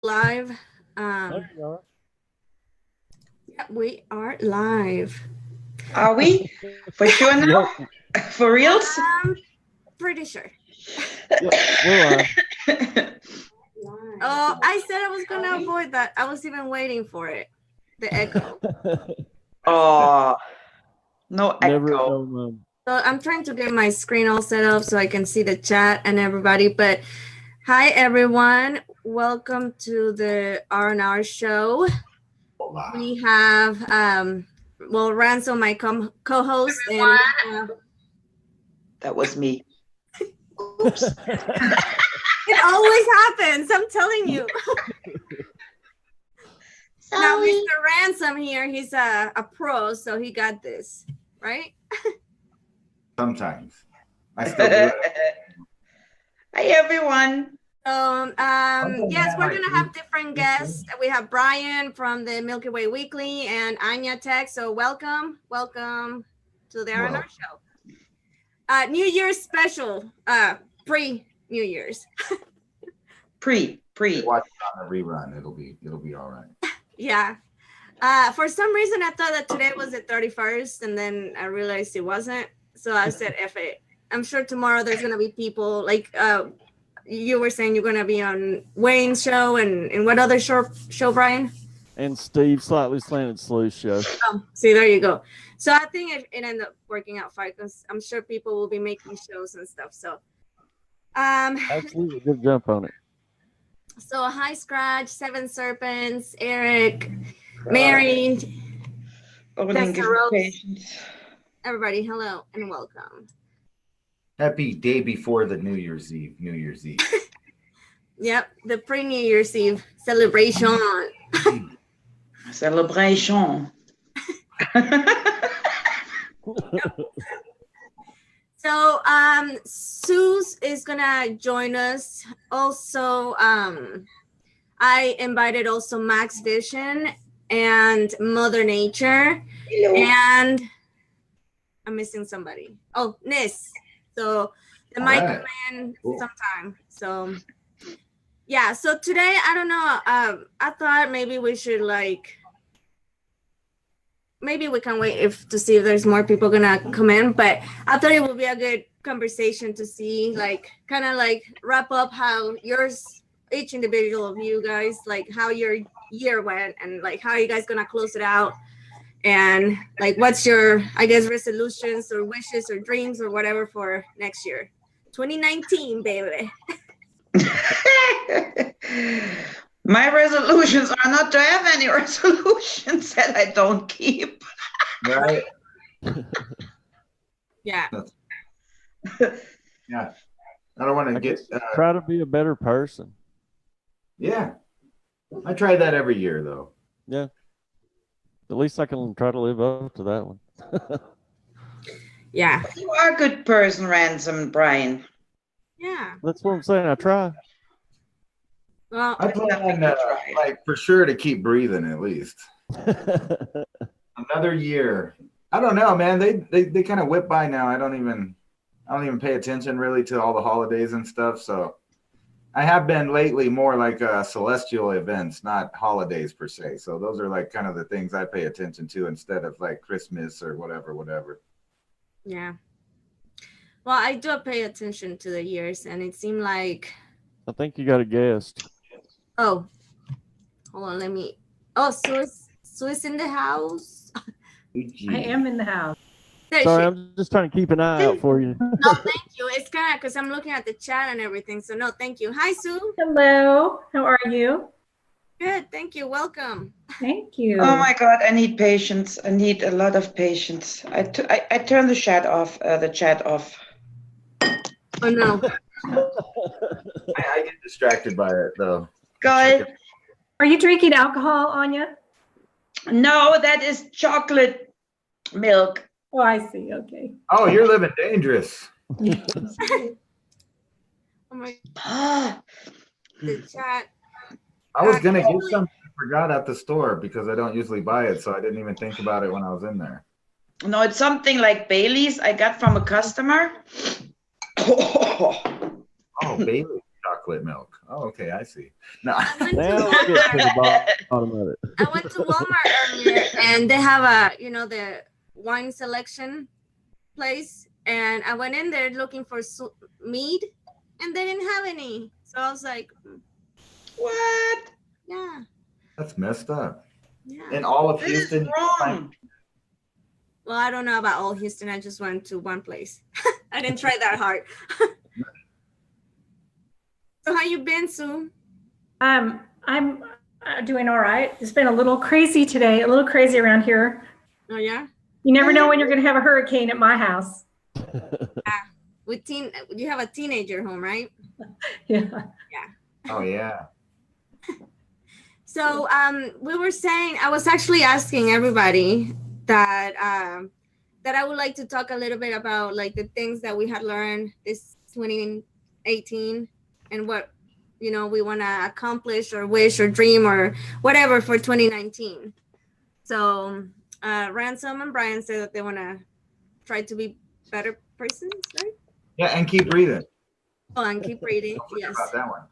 live. There you are. Yeah, we are live. Are we? For sure now? For reals? I'm pretty sure. Yeah, we're live. Oh, I said I was gonna avoid that. I was even waiting for it. The echo. Oh, no Never echo. know, Mom. So I'm trying to get my screen all set up so I can see the chat and everybody. But hi everyone, welcome to the R&R show. We have well, Ransom, my co-host, and That was me. oops. It always happens. I'm telling you. Now, Mr. Ransom here, he's a pro, so he got this, right? Sometimes. I still do it. Hi, everyone. Yes, we're going to have different guests. We have Brian from the Milky Way Weekly and Anya Tech. So welcome to the R&R show. New Year's special, pre-New Year's. Pre. Watch it on a rerun. It'll be all right. Yeah. For some reason, I thought that today was the 31st, and then I realized it wasn't. So I said, F it. I'm sure tomorrow there's going to be people like you were saying you're going to be on Wayne's show and what other show, Brian? And Steve, Slightly Slanted Sleuth show. Oh, see, there you go. So I think it ended up working out fine because I'm sure people will be making shows and stuff. So, Absolutely, good jump on it. So hi, Scratch, Seven Serpents, Eric, Mary, everybody, hello and welcome. Happy day before the New Year's Eve. Yep, the pre-New Year's Eve celebration. Celebration. So Suze is gonna join us. Also, I invited also Max Vision and Mother Nature. Hello. And I'm missing somebody. Oh, Nis. So they might come in sometime. So yeah, so today I don't know. I thought maybe we should maybe we can wait to see if there's more people gonna come in, but I thought it would be a good conversation to see, kind of wrap up how each individual of you guys, how your year went and how you guys gonna close it out, and what's your, I guess, resolutions or wishes or dreams or whatever for next year, 2019, baby. My resolutions are not to have any resolutions that I don't keep. Right? Yeah. Yeah. I don't want to get... try to be a better person. Yeah. I try that every year, though. Yeah. At least I can try to live up to that one. Yeah. You are a good person, Ransom, Brian. Yeah. That's what I'm saying. I try. Well, I plan, for sure to keep breathing at least. Another year. I don't know, man. They kind of whip by now. I don't even pay attention really to all the holidays and stuff. So I have been lately more celestial events, not holidays per se. So those are kind of the things I pay attention to instead of Christmas or whatever. Yeah. Well, I do pay attention to the years, and it seemed like... I think you got a guest. Oh, hold on, let me... Oh, Swiss in the house? I am in the house. Sorry, I'm just trying to keep an eye out for you. No, thank you. It's kind of because I'm looking at the chat and everything, so no, thank you. Hi, Sue. Hello, how are you? Good, thank you. Welcome. Thank you. Oh my God, I need patience. I need a lot of patience. I turned the chat off. Oh no. I get distracted by it though. Good. Are you drinking alcohol, Anya? No, that is chocolate milk. Oh, I see. Okay. Oh, you're living dangerous. Oh my God. The chat. I was gonna get something I forgot at the store because I don't usually buy it, so I didn't even think about it when I was in there. No, it's something like Bailey's I got from a customer. Oh, Bailey's chocolate milk. Oh, okay, I see. No. I went to Now we'll get to the Walmart. bottom of it. I went to Walmart earlier, and they have the wine selection place, and I went in there looking for mead, and they didn't have any. So I was like, What? yeah, That's messed up. yeah. In all of This is Houston, wrong. Well, I don't know about all Houston. I just went to one place. I didn't try that hard. So how you been, Sue? I'm doing all right. It's been a little crazy today, a little crazy around here. Oh yeah, You never know when you're going to have a hurricane at my house. you have a teenager home, right? Yeah. oh yeah. So we were saying, I was actually asking everybody that that I would like to talk a little bit about like the things that we had learned this 2018 and what we want to accomplish or wish or dream or whatever for 2019. So Ransom and Brian said that they want to try to be better persons, right? Yeah, and keep reading. Oh, and keep reading. Don't forget Yes. about that one.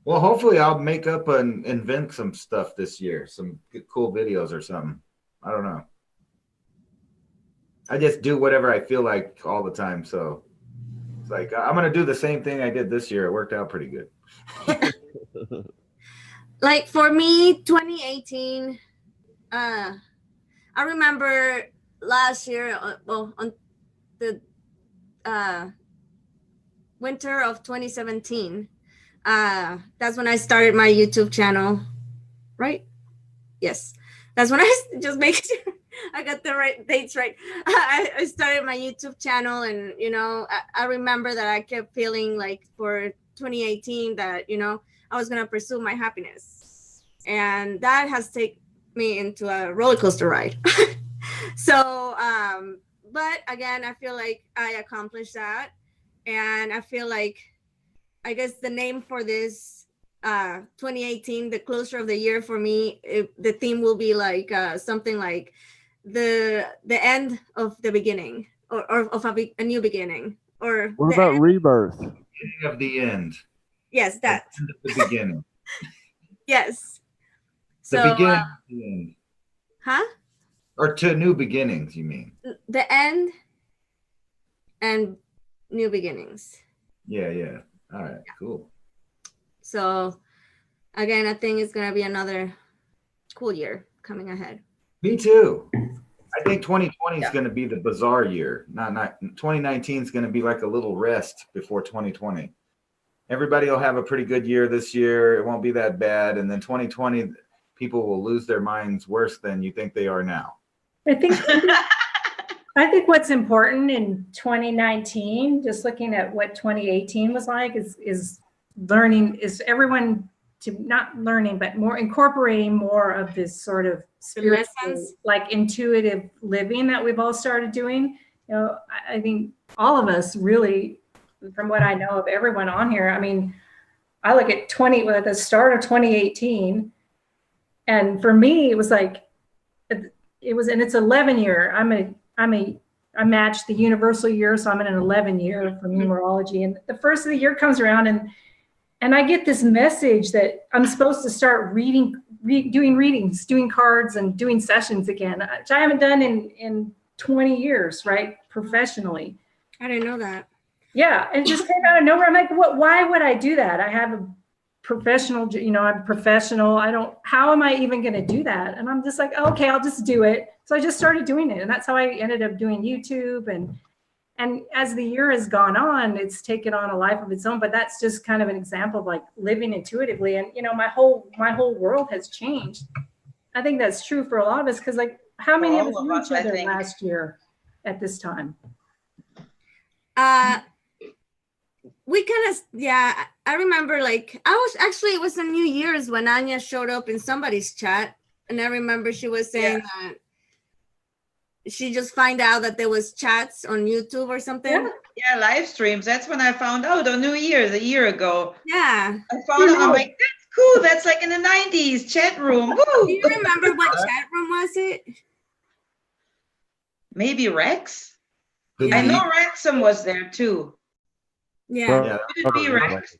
Well, hopefully I'll make up and invent some stuff this year, some cool videos or something. I don't know. I just do whatever I feel like all the time. So it's like, I'm going to do the same thing I did this year. It worked out pretty good. Like for me, 2018, I remember last year, on the winter of 2017, that's when I started my YouTube channel, right? Yes, that's when I just make sure I got the right dates right. I started my YouTube channel, and I remember that I kept feeling like for 2018 that I was gonna pursue my happiness, and that has taken me into a roller coaster ride. So, but again, I feel like I accomplished that, and I feel like I guess the name for this 2018, the closure of the year for me, the theme will be like something like the end of the beginning, or of a new beginning, or What about rebirth? Beginning of the end. yes, that End of the beginning. yes. The So beginning of the end. huh? Or to new beginnings, you mean? The end and new beginnings. Yeah. All right, cool. So again, I think it's gonna be another cool year coming ahead. Me too. I think 2020 is going to be the bizarre year. Not 2019 is going to be like a little rest before 2020. Everybody will have a pretty good year this year. It won't be that bad. And then 2020, people will lose their minds worse than you think they are now. I think what's important in 2019, just looking at what 2018 was like, is learning, is everyone to not learning, but more incorporating more of this sort of spiritual, lessons. like intuitive living that we've all started doing. I think all of us really, from what I know of everyone on here, I mean, I look at at the start of 2018, and for me, it was like, and it's 11 year. I matched the universal year, so I'm in an 11 year for numerology. And the first of the year comes around, and I get this message that I'm supposed to start doing readings, doing cards, and doing sessions again, which I haven't done in 20 years, right? Professionally. I didn't know that. Yeah. And it just came out of nowhere. I'm like, why would I do that? I have a professional, I'm professional. How am I even going to do that? And I'm just like, okay, I'll just do it. So I just started doing it. And that's how I ended up doing YouTube. And as the year has gone on, it's taken on a life of its own. But that's just kind of an example of like living intuitively. And, my whole world has changed. I think that's true for a lot of us, because like how many of us knew each other last year at this time? We kind of, yeah, I remember like, it was on New Year's when Anya showed up in somebody's chat. And I remember she was saying that she just find out that there was chats on YouTube or something. Yeah, live streams. That's when I found out on New Year's a year ago. Yeah. I found out, I'm like, that's cool. That's like in the 90s chat room. Woo! Do you remember what chat room was it? Maybe Rex? Yeah. I know Ransom was there too. Yeah. Yeah, Could it be Rex?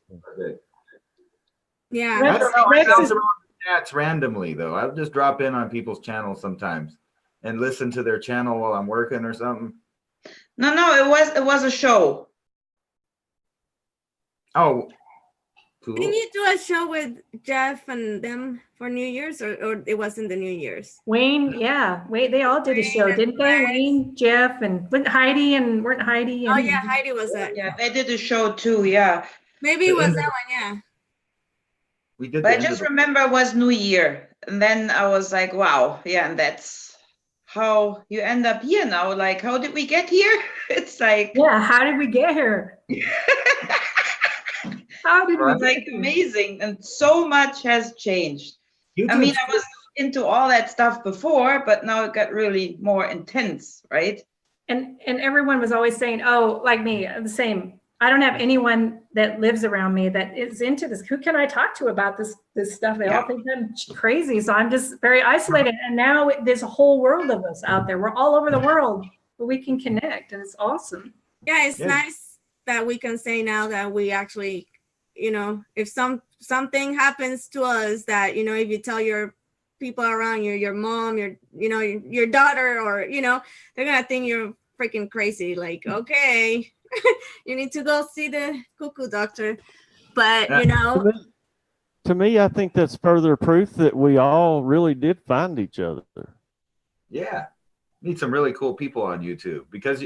Yeah. I don't know. I Rex bounce is- around the chats randomly though. I'll just drop in on people's channels sometimes and listen to their channel while I'm working or something. No, it was a show. Oh, cool. Didn't you do a show with Jeff and them for New Year's, or it wasn't the New Year's? Wayne, yeah, Wayne, they all did a show, Wayne and didn't they? Rex. Wayne, Jeff, and weren't Heidi and Oh yeah, Heidi was that. Yeah, they did a show too. Yeah, Maybe it was that one. Yeah. We did. but the I end of just the- remember it was New Year, and then I was like, wow, yeah, and that's how you end up here now. Like, how did we get here? It's like, Yeah, how did we get here? How did we Right. it's get like here? amazing, and so much has changed. I mean, I was into all that stuff before, but now it got really more intense, right? And everyone was always saying, oh, like me, the same. I don't have anyone that lives around me that is into this. Who can I talk to about this stuff? They all Yeah. think I'm crazy. So I'm just very isolated. And now there's a whole world of us out there. We're all over the world, but we can connect, and it's awesome. Yeah, it's Yeah. nice that we can say now that we actually, you know, if something happens to us, that, you know, if you tell your people around you, your mom, your daughter, or, you know, they're gonna think you're freaking crazy. Like, okay, you need to go see the cuckoo doctor. But you To know, me, to me, I think that's further proof that we all really did find each other. Yeah, meet some really cool people on YouTube because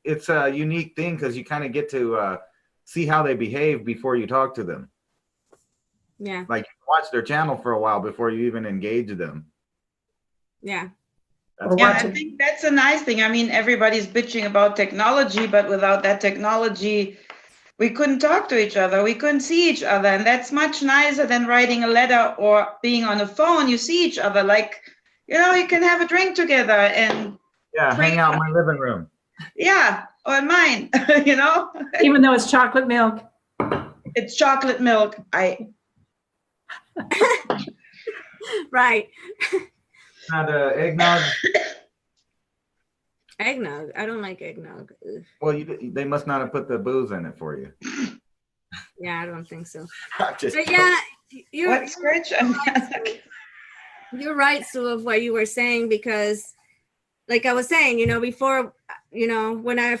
it's a unique thing because you kind of get to see how they behave before you talk to them. yeah, Like watch their channel for a while before you even engage them. yeah, That's Yeah, Watch I it. think that's a nice thing. I mean, everybody's bitching about technology, but without that technology, we couldn't talk to each other. We couldn't see each other. And that's much nicer than writing a letter or being on the phone. You see each other, like, you know, you can have a drink together and yeah, hang out in my living room. yeah, or in mine, you know, Even though it's chocolate milk. it's chocolate milk. right. Not eggnog. Eggnog. I don't like eggnog. Ugh. Well, they must not have put the booze in it for you. Yeah, I don't think so. Just- But yeah, you're What, Scritch? you're right, Sue, of what you were saying, because like I was saying, you know, before, you know, when I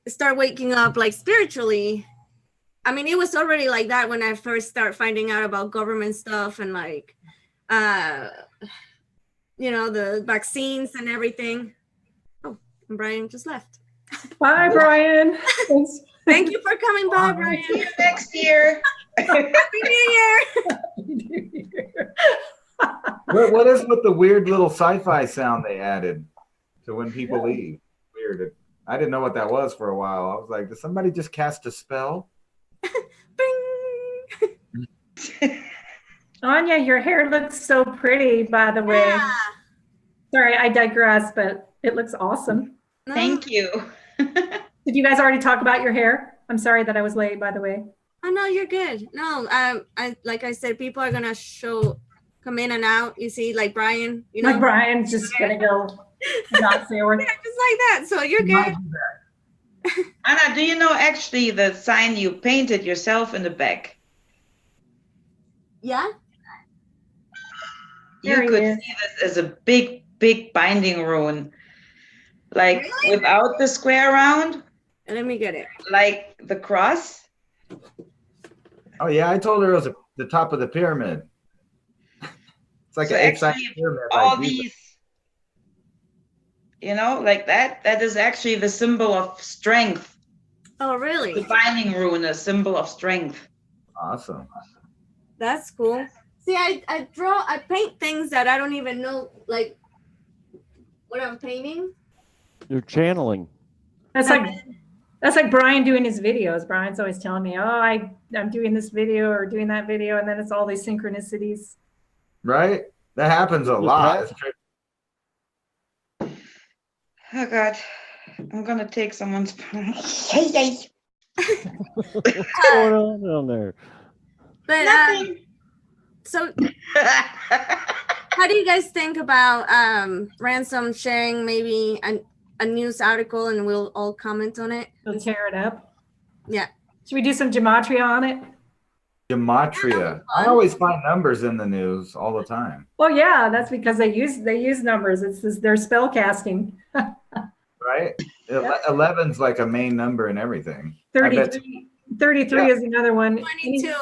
start waking up like spiritually, I mean, it was already like that when I first start finding out about government stuff and like you know, the vaccines and everything. Oh, and Brian just left. Bye, Brian. Thanks. Thank you for coming by, Brian. See you next year. Happy New Year. what is with the weird little sci-fi sound they added to when people leave? Weird. I didn't know what that was for a while. I was like, did somebody just cast a spell? Bing. Anya, your hair looks so pretty, by the way. Yeah. Sorry, I digress, but it looks awesome. No. Thank you. Did you guys already talk about your hair? I'm sorry that I was late, by the way. Oh no, you're good. No, I like I said, people are gonna come in and out. You see, like Brian, you know, Like Brian's just gonna go not say a word. yeah, just like that. So you're good. Anna, do you know actually the sign you painted yourself in the back? Yeah. You There he could is. see this as a big binding rune. Like Really? without the square round, Let me get it. like the cross. Oh yeah, I told her it was the top of the pyramid. It's like So an eight-sided actually, pyramid. all like Jesus. these, you know, like that is actually the symbol of strength. Oh, The really? binding rune, a symbol of strength. Awesome. That's cool. See, I paint things that I don't even know, like what I'm painting. You're channeling. That's like Brian doing his videos. Brian's always telling me, "Oh, I'm doing this video or doing that video," and then it's all these synchronicities. Right? That happens a lot. It's tricky. Oh God, I'm gonna take someone's. What's going on down there? But Nothing. so how do you guys think about Ransom sharing maybe a news article and we'll all comment on it? We'll tear it up. Yeah. Should we do some gematria on it? Gematria. I always find numbers in the news all the time. Well, yeah, that's because they use numbers. Their spell casting. Right? Yep. 11's like a main number and everything. I bet 33 is another one. 22.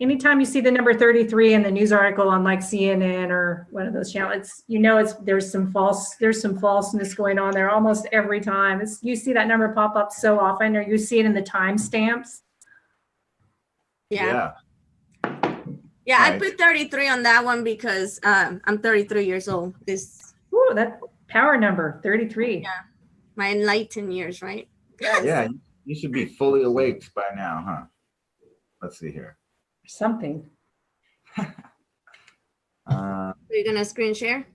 Anytime you see the number 33 in the news article on like CNN or one of those channels, there's some falseness going on there almost every time. You see that number pop up so often, or you see it in the timestamps. Yeah. Yeah. I Right. put 33 on that one because I'm 33 years old. This Ooh, that power number, 33. Yeah. my enlightened years, right? Yeah, you should be fully awake by now, huh? Let's see here. Something. So you're gonna screen share?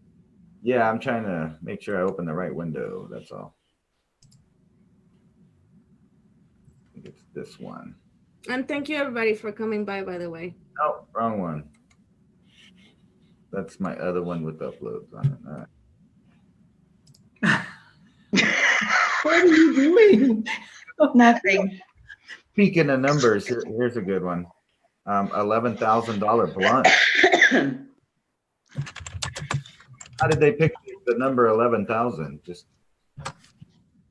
Yeah, I'm trying to make sure I open the right window. That's all. I think it's this one. And thank you everybody for coming by the way. Oh, wrong one. That's my other one with uploads on it. All right. What are you doing? Nothing. Speaking of numbers, here's a good one. $11,000 blunt. How did they pick the number 11,000?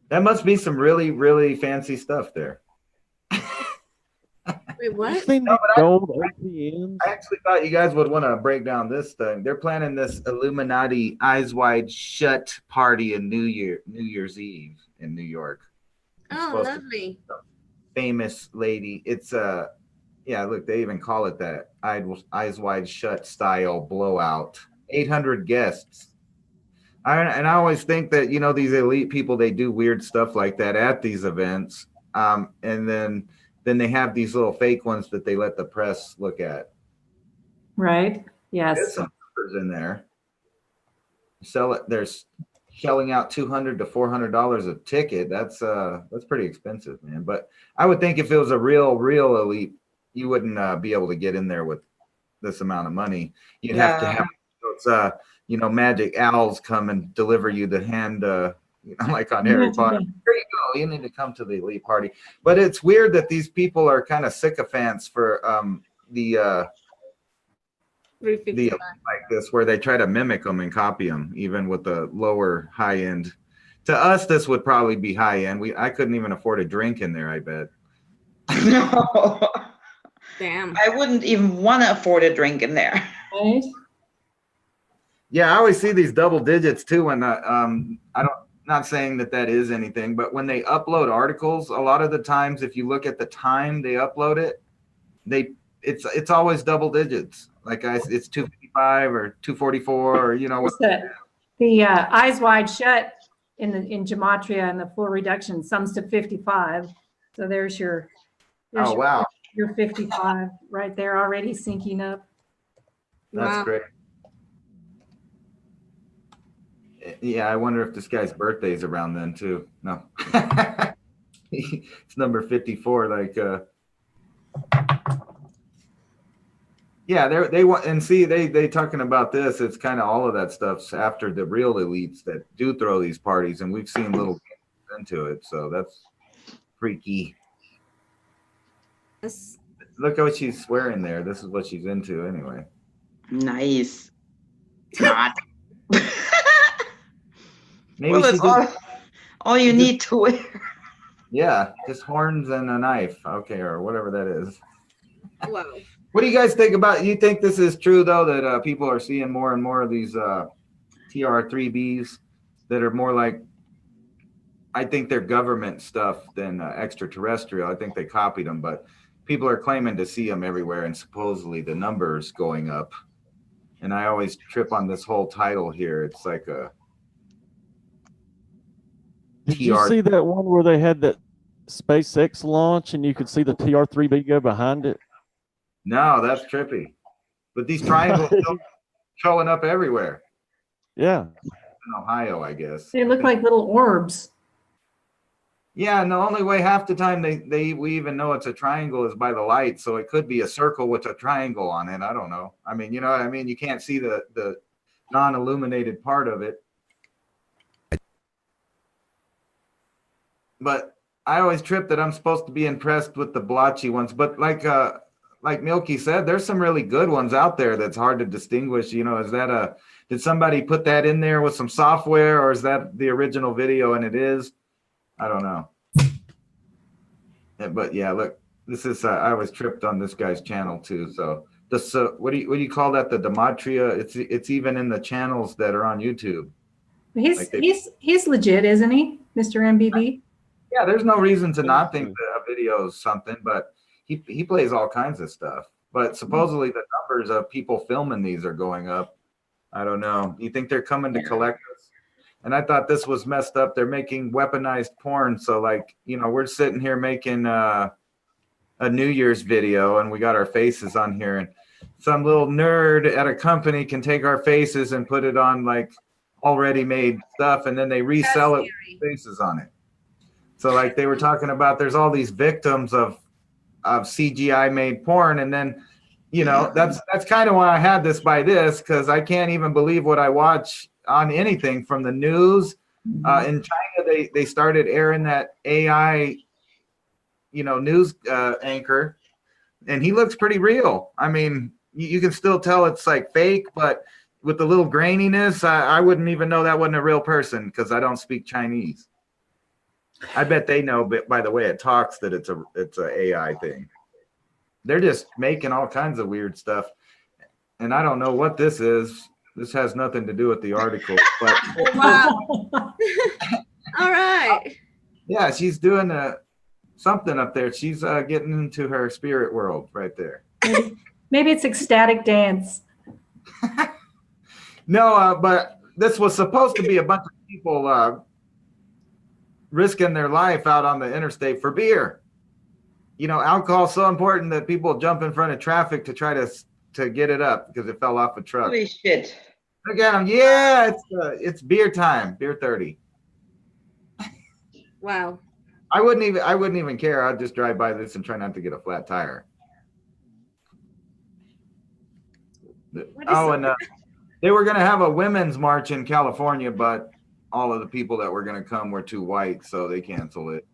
That must be some really, really fancy stuff there. Wait, You what? seen No, these but gold ATMs? I actually thought you guys would want to break down this thing. They're planning this Illuminati Eyes Wide Shut party in New Year's Eve in New York. It's Oh, supposed to lovely. famous lady. It's yeah, look, they even call it that Eyes Wide Shut style blowout. 800 guests. And I always think that, these elite people, they do weird stuff like that at these events. And then they have these little fake ones that they let the press look at. Right. There's Yes. some numbers in there. There's shelling out $200 to $400 a ticket. That's pretty expensive, man. But I would think if it was a real elite, you wouldn't be able to get in there with this amount of money. You'd have to have magic owls come and deliver you the hand, like on Harry Potter. Here you go. You need to come to the elite party. But it's weird that these people are kind of sycophants for the 355. like this, where they try to mimic them and copy them, even with the lower high end. To us, this would probably be high end. I couldn't even afford a drink in there, I bet. No. Damn. I wouldn't even want to afford a drink in there. Right. Yeah, I always see these double digits too. When not saying that is anything, but when they upload articles, a lot of the times, if you look at the time they upload it, it's always double digits. Like it's 255 or 244, or What's that? The Eyes Wide Shut in Gematria and the full reduction sums to 55. So there's your wow, your 55 right there already syncing up. that's Wow. great. Yeah, I wonder if this guy's birthday is around then too. No, it's number 54. Like, yeah, they want, and see, they talking about this. It's kind of all of that stuff's after the real elites that do throw these parties, and we've seen little into it. So that's freaky. That's- Look at what she's wearing there. This is what she's into anyway. Nice. Not. Maybe Well, she that's all you need to wear. yeah, just horns and a knife. Okay, or whatever that is. Wow. What do you guys think about? You think this is true though, that people are seeing more and more of these TR3Bs that are more like, I think they're government stuff than extraterrestrial. I think they copied them, but people are claiming to see them everywhere, and supposedly the numbers going up. And I always trip on this whole title here. It's like a Did you see that one where they had that SpaceX launch and you could see the TR3B go behind it? No, that's trippy. But these triangles still showing up everywhere. Yeah. In Ohio, I guess. They look like little orbs. Yeah, and the only way half the time we even know it's a triangle is by the light. So it could be a circle with a triangle on it. I don't know. I mean, you know what I mean? You can't see the non-illuminated part of it. But I always trip that I'm supposed to be impressed with the blotchy ones. But like like Milky said, there's some really good ones out there that's hard to distinguish. You know, is that did somebody put that in there with some software, or is that the original video? And it is, I don't know. But yeah, look, this is I was tripped on this guy's channel too. So this what do you call that? The Dematria. It's even in the channels that are on YouTube. He's legit, isn't he, Mr. MBB? Yeah, there's no reason to not think that a video is something, but he plays all kinds of stuff. But supposedly the numbers of people filming these are going up. I don't know. You think they're coming to collect us? And I thought this was messed up. They're making weaponized porn. So like, you know, we're sitting here making a New Year's video and we got our faces on here, and some little nerd at a company can take our faces and put it on like already made stuff, and then they resell it with faces on it. So like they were talking about, there's all these victims of CGI made porn, and then, you know, that's kind of why I had this by this, because I can't even believe what I watch on anything from the news. In China, they started airing that AI, you know, news anchor, and he looks pretty real. I mean, you can still tell it's like fake, but with the little graininess, I wouldn't even know that wasn't a real person because I don't speak Chinese. I bet they know, but by the way it talks, that it's a AI thing. They're just making all kinds of weird stuff, and I don't know what this is. This has nothing to do with the article, but wow. All right. Yeah, she's doing something up there. She's getting into her spirit world right there. Maybe it's ecstatic dance. No, but this was supposed to be a bunch of people risking their life out on the interstate for beer. You know, alcohol's so important that people jump in front of traffic to try to get it up because it fell off a truck. Holy shit. Look at them. Yeah, it's beer time. Beer 30. Wow. I wouldn't even care. I'd just drive by this and try not to get a flat tire. And they were going to have a women's march in California, but all of the people that were going to come were too white, so they canceled it.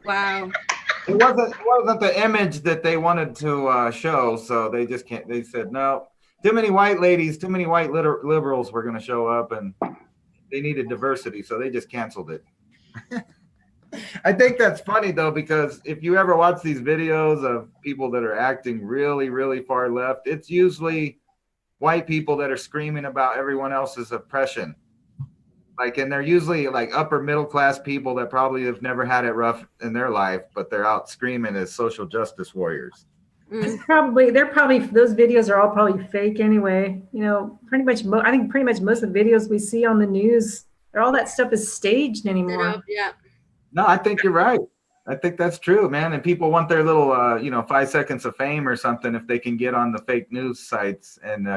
Wow. It wasn't the image that they wanted to show, so they just can't. They said no. Too many white ladies, too many white liberals were going to show up, and they needed diversity, so they just canceled it. I think that's funny though, because if you ever watch these videos of people that are acting really, really far left, it's usually white people that are screaming about everyone else's oppression. Like, and they're usually like upper middle class people that probably have never had it rough in their life, but they're out screaming as social justice warriors. Those videos are all probably fake anyway. You know, I think pretty much most of the videos we see on the news, all that stuff is staged anymore. Yeah. No, I think you're right. I think that's true, man. And people want their little, 5 seconds of fame or something if they can get on the fake news sites and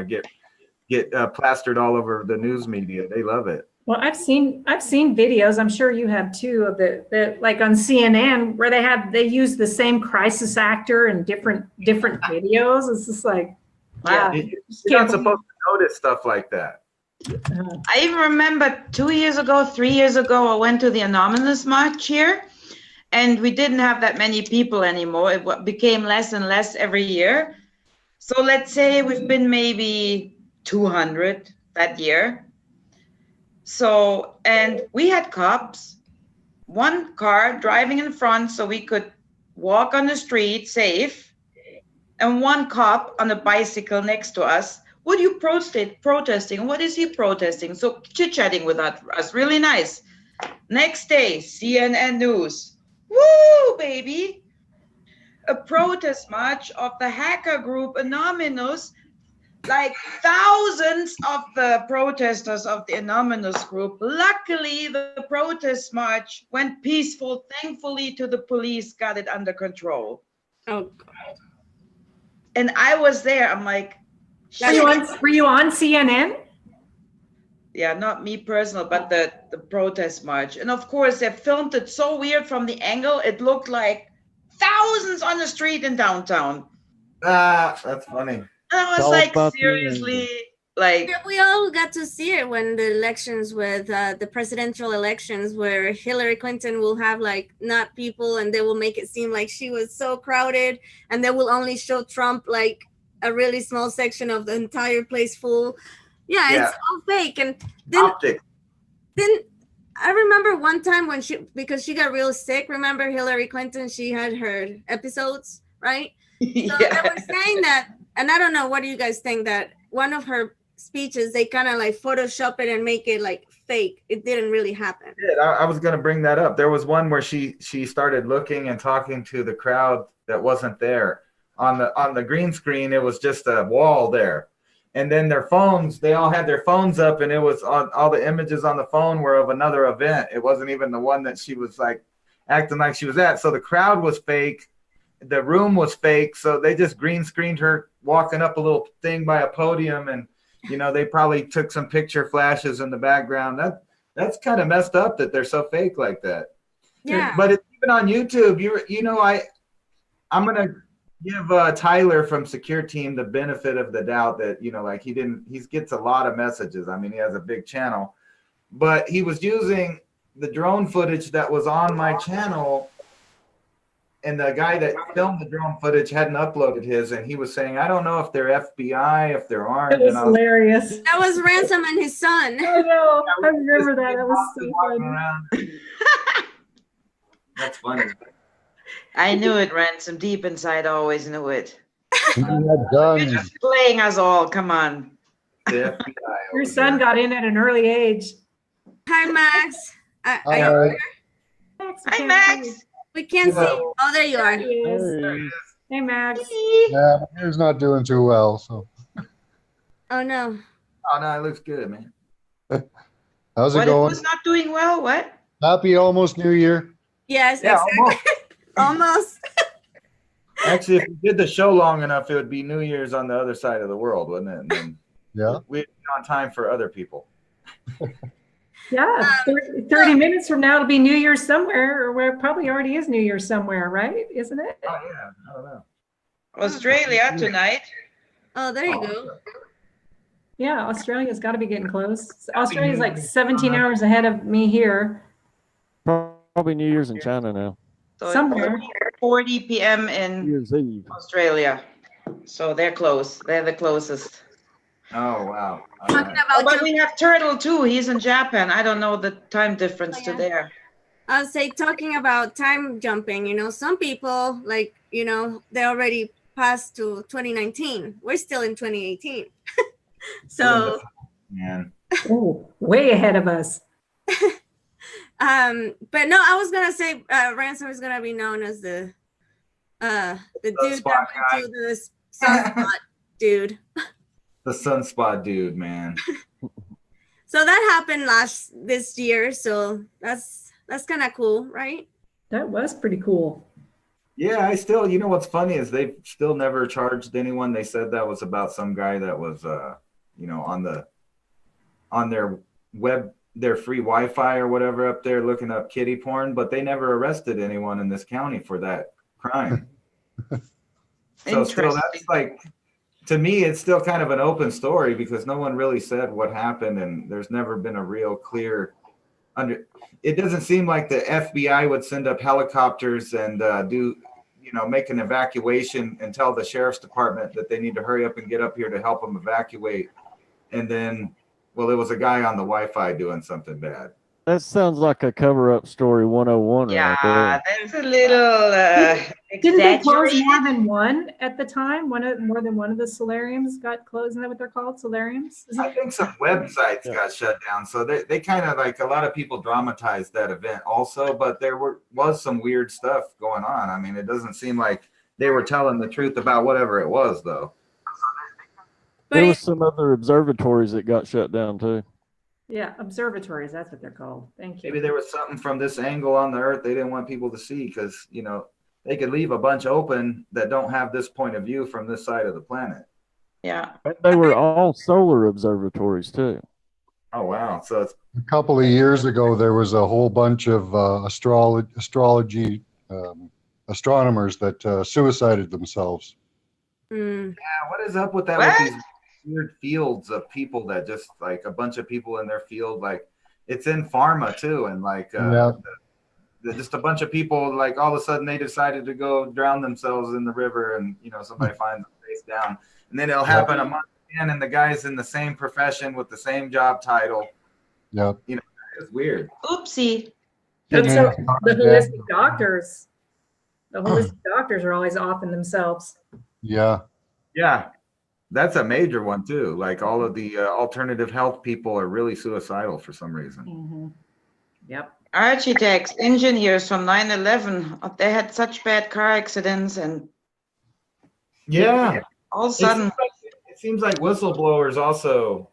get plastered all over the news media. They love it. Well, I've seen videos. I'm sure you have too, of the like on CNN where they use the same crisis actor in different videos. It's just like, wow. Yeah, you're not supposed to notice stuff like that. I even remember 3 years ago, I went to the Anonymous March here, and we didn't have that many people anymore. It became less and less every year. So let's say we've been maybe 200 that year. So, and we had cops, one car driving in front so we could walk on the street safe, and one cop on a bicycle next to us. What are you protesting? What is he protesting? So chit-chatting with us, really nice. Next day, CNN News. Woo, baby. A protest march of the hacker group Anonymous. Like thousands of the protesters of the Anonymous group. Luckily, the protest march went peaceful. Thankfully, the police got it under control. Oh, God. And I was there. I'm like, were you on CNN? Yeah, not me personal, but the protest march. And of course, they filmed it so weird from the angle. It looked like thousands on the street in downtown. That's funny. And I was like, seriously? Like, Yeah, we all got to see it when the elections with the presidential elections, where Hillary Clinton will have like not people, and they will make it seem like she was so crowded, and they will only show Trump like a really small section of the entire place full. Yeah, Yeah. it's all fake. And then Optics. I remember one time when because she got real sick. Remember Hillary Clinton? She had her episodes, right? So they were saying that, and I don't know, what do you guys think, that one of her speeches, they kind of like Photoshop it and make it like fake? It didn't really happen. I was going to bring that up. There was one where she started looking and talking to the crowd that wasn't there. On the green screen, it was just a wall there. And then their phones, they all had their phones up, and it was on all the images on the phone were of another event. It wasn't even the one that she was like acting like she was at. So the crowd was fake. The room was fake. So they just green screened her walking up a little thing by a podium, and they probably took some picture flashes in the background. That's kind of messed up that they're so fake like that. Yeah. But it's even on YouTube. I'm gonna give Tyler from Secure Team the benefit of the doubt that he gets a lot of messages. I mean, he has a big channel, but he was using the drone footage that was on my channel, and the guy that filmed the drone footage hadn't uploaded his, and he was saying, I don't know if they're FBI, if they're armed. It was hilarious. That was Ransom and his son. Oh no, I remember that. That was so funny. That's funny. I knew it, Ransom. Deep inside, I always knew it. He had You're guns. just playing us all. Come on. The FBI Your over son there. got in at an early age. Hi, Max. All are you right. here? Max, Hi, okay. Max. We can't see. Hello. Oh, there you There are. he is. Hey. Hey, Max. Yeah, my hair's not doing too well. So, Oh no. Oh no, it looks good, man. how's it What, it going? was not doing well? What? Happy almost New Year. Yes, Yeah, exactly. Almost. Actually, if we did the show long enough, it would be New Year's on the other side of the world, wouldn't it? And then Yeah. we'd be on time for other people. Yeah, 30 minutes from now it'll be New Year's somewhere, or where it probably already is New Year's somewhere, right? Isn't it? Oh yeah, I don't know. Australia tonight. Oh, there you go. Yeah, Australia's got to be getting close. Australia's like 17 hours ahead of me here. Probably New Year's in China now. So Somewhere. it's 40 p.m. New in Year's Eve. Australia. So they're close. They're the closest. Oh wow. All Talking right. Oh, about but we have Turtle too. He's in Japan. I don't know the time difference to yeah. there. I'll say, talking about time jumping, some people like, they already passed to 2019. We're still in 2018. So, Man. Oh, way ahead of us. but no, I was gonna say Ransom is gonna be known as the dude that Sunspot went to the sunspot dude. The Sunspot dude, man. So that happened this year. So that's kind of cool, right? That was pretty cool. Yeah, I still, what's funny is they've still never charged anyone. They said that was about some guy that was, on their web, their free Wi-Fi or whatever up there looking up kiddie porn, but they never arrested anyone in this county for that crime. So still, that's like, to me, it's still kind of an open story because no one really said what happened, and there's never been a real clear it doesn't seem like the FBI would send up helicopters and make an evacuation and tell the sheriff's department that they need to hurry up and get up here to help them evacuate. And then, well, there was a guy on the Wi-Fi doing something bad. That sounds like a cover-up story 101 Yeah, right there's a little Didn't they close exaggerated. more than one at the time? More than one of the solariums got closed. Isn't that what they're called? Solariums? I think some websites got shut down. So they kind of like, a lot of people dramatized that event also, but there was some weird stuff going on. I mean, it doesn't seem like they were telling the truth about whatever it was, though. there. There But was some other observatories that got shut down too. Yeah, observatories. That's what they're called. Thank you. Maybe there was something from this angle on the earth they didn't want people to see because, they could leave a bunch open that don't have this point of view from this side of the planet. Yeah. And they were all solar observatories too. Oh, wow. So it's, A couple of years ago, there was a whole bunch of astrology astronomers that suicided themselves. mm, yeah, what is up with that? What? With these weird fields of people that just like a bunch of people in their field. Like it's in pharma too, and like just a bunch of people. Like all of a sudden they decided to go drown themselves in the river, and somebody finds them face down, and then it'll happen a month in, and the guy's in the same profession with the same job title. Yep. It's weird. Oopsie. And so the holistic doctors are always offing themselves. Yeah. Yeah, that's a major one too. Like all of the alternative health people are really suicidal for some reason. Mm-hmm. Yep. Architects, engineers from 9/11, they had such bad car accidents, and all of a sudden it seems like whistleblowers also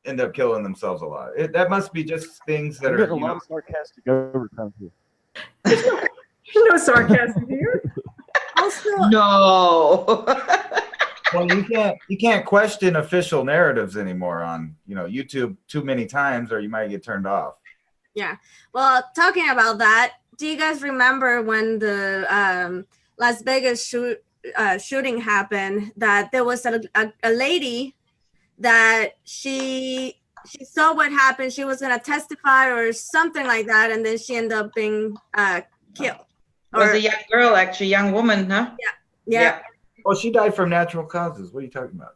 end up killing themselves a lot. That must be just things that are a lot of sarcastic overtime here. There's no sarcasm here. Also, no. Well, you can't question official narratives anymore on YouTube too many times, or you might get turned off. yeah. Well, talking about that, do you guys remember when the Las Vegas shooting happened? That there was a lady that she saw what happened. She was gonna testify or something like that, and then she ended up being killed. It was a young girl, actually, young woman, huh? Yeah. Well, she died from natural causes. What are you talking about?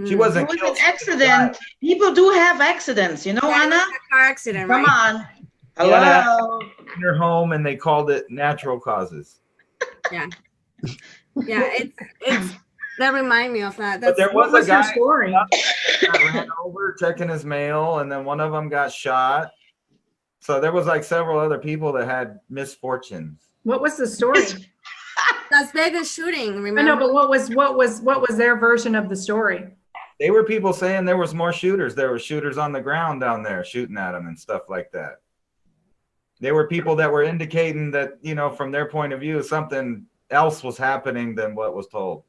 She Mm. wasn't It killed. was an accident. People do have accidents, Yeah, it Anna? was a car accident, Come right? on. Hello. In her home, and they called it natural causes. Yeah, it's that remind me of that. But there What was a was her guy story? that ran over checking his mail, and then one of them got shot. So there was like several other people that had misfortunes. What was the story? Las Vegas shooting. I Remember? know, but what was their version of the story? They were people saying there was more shooters. There were shooters on the ground down there shooting at them and stuff like that. There were people that were indicating that, from their point of view, something else was happening than what was told.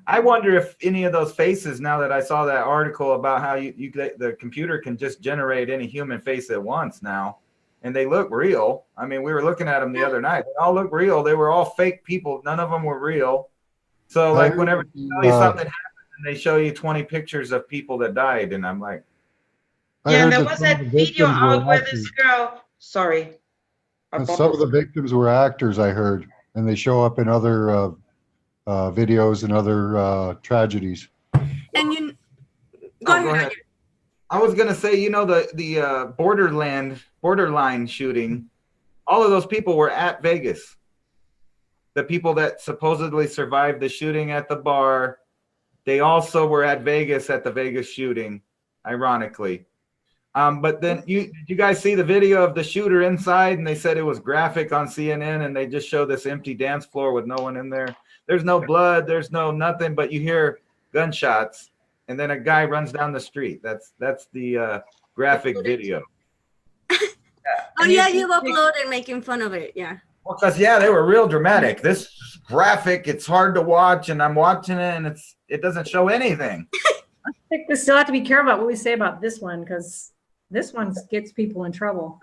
I wonder if any of those faces, now that I saw that article about how the computer can just generate any human face at once now, and they look real. I mean, we were looking at them the other night. They all look real. They were all fake people. None of them were real. So like whenever they tell you something happened and they show you 20 pictures of people that died, and I'm like, Yeah, and there was that video out where this girl, sorry. And some of the victims were actors, I heard, and they show up in other videos and other tragedies. And go ahead. I was gonna say, the borderline shooting, all of those people were at Vegas. The people that supposedly survived the shooting at the bar, they also were at Vegas at the Vegas shooting, ironically. But then did you guys see the video of the shooter inside? And they said it was graphic on CNN, and they just show this empty dance floor with no one in there. There's no blood, there's no nothing, but you hear gunshots, and then a guy runs down the street. That's the graphic video. oh yeah, you uploaded making fun of it. Yeah. Well, because they were real dramatic. This graphic, it's hard to watch, and I'm watching it, and it doesn't show anything. I think we still have to be careful about what we say about this one, because this one gets people in trouble.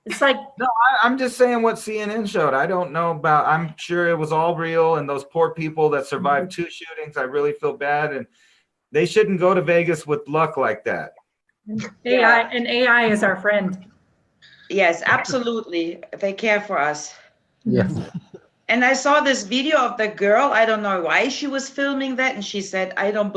It's like, no, I'm just saying what CNN showed. I don't know about, I'm sure it was all real, and those poor people that survived 2 shootings, I really feel bad, and they shouldn't go to Vegas with luck like that. AI is our friend. Yes, absolutely. They care for us. Yeah. And I saw this video of the girl. I don't know why she was filming that, and she said, I don't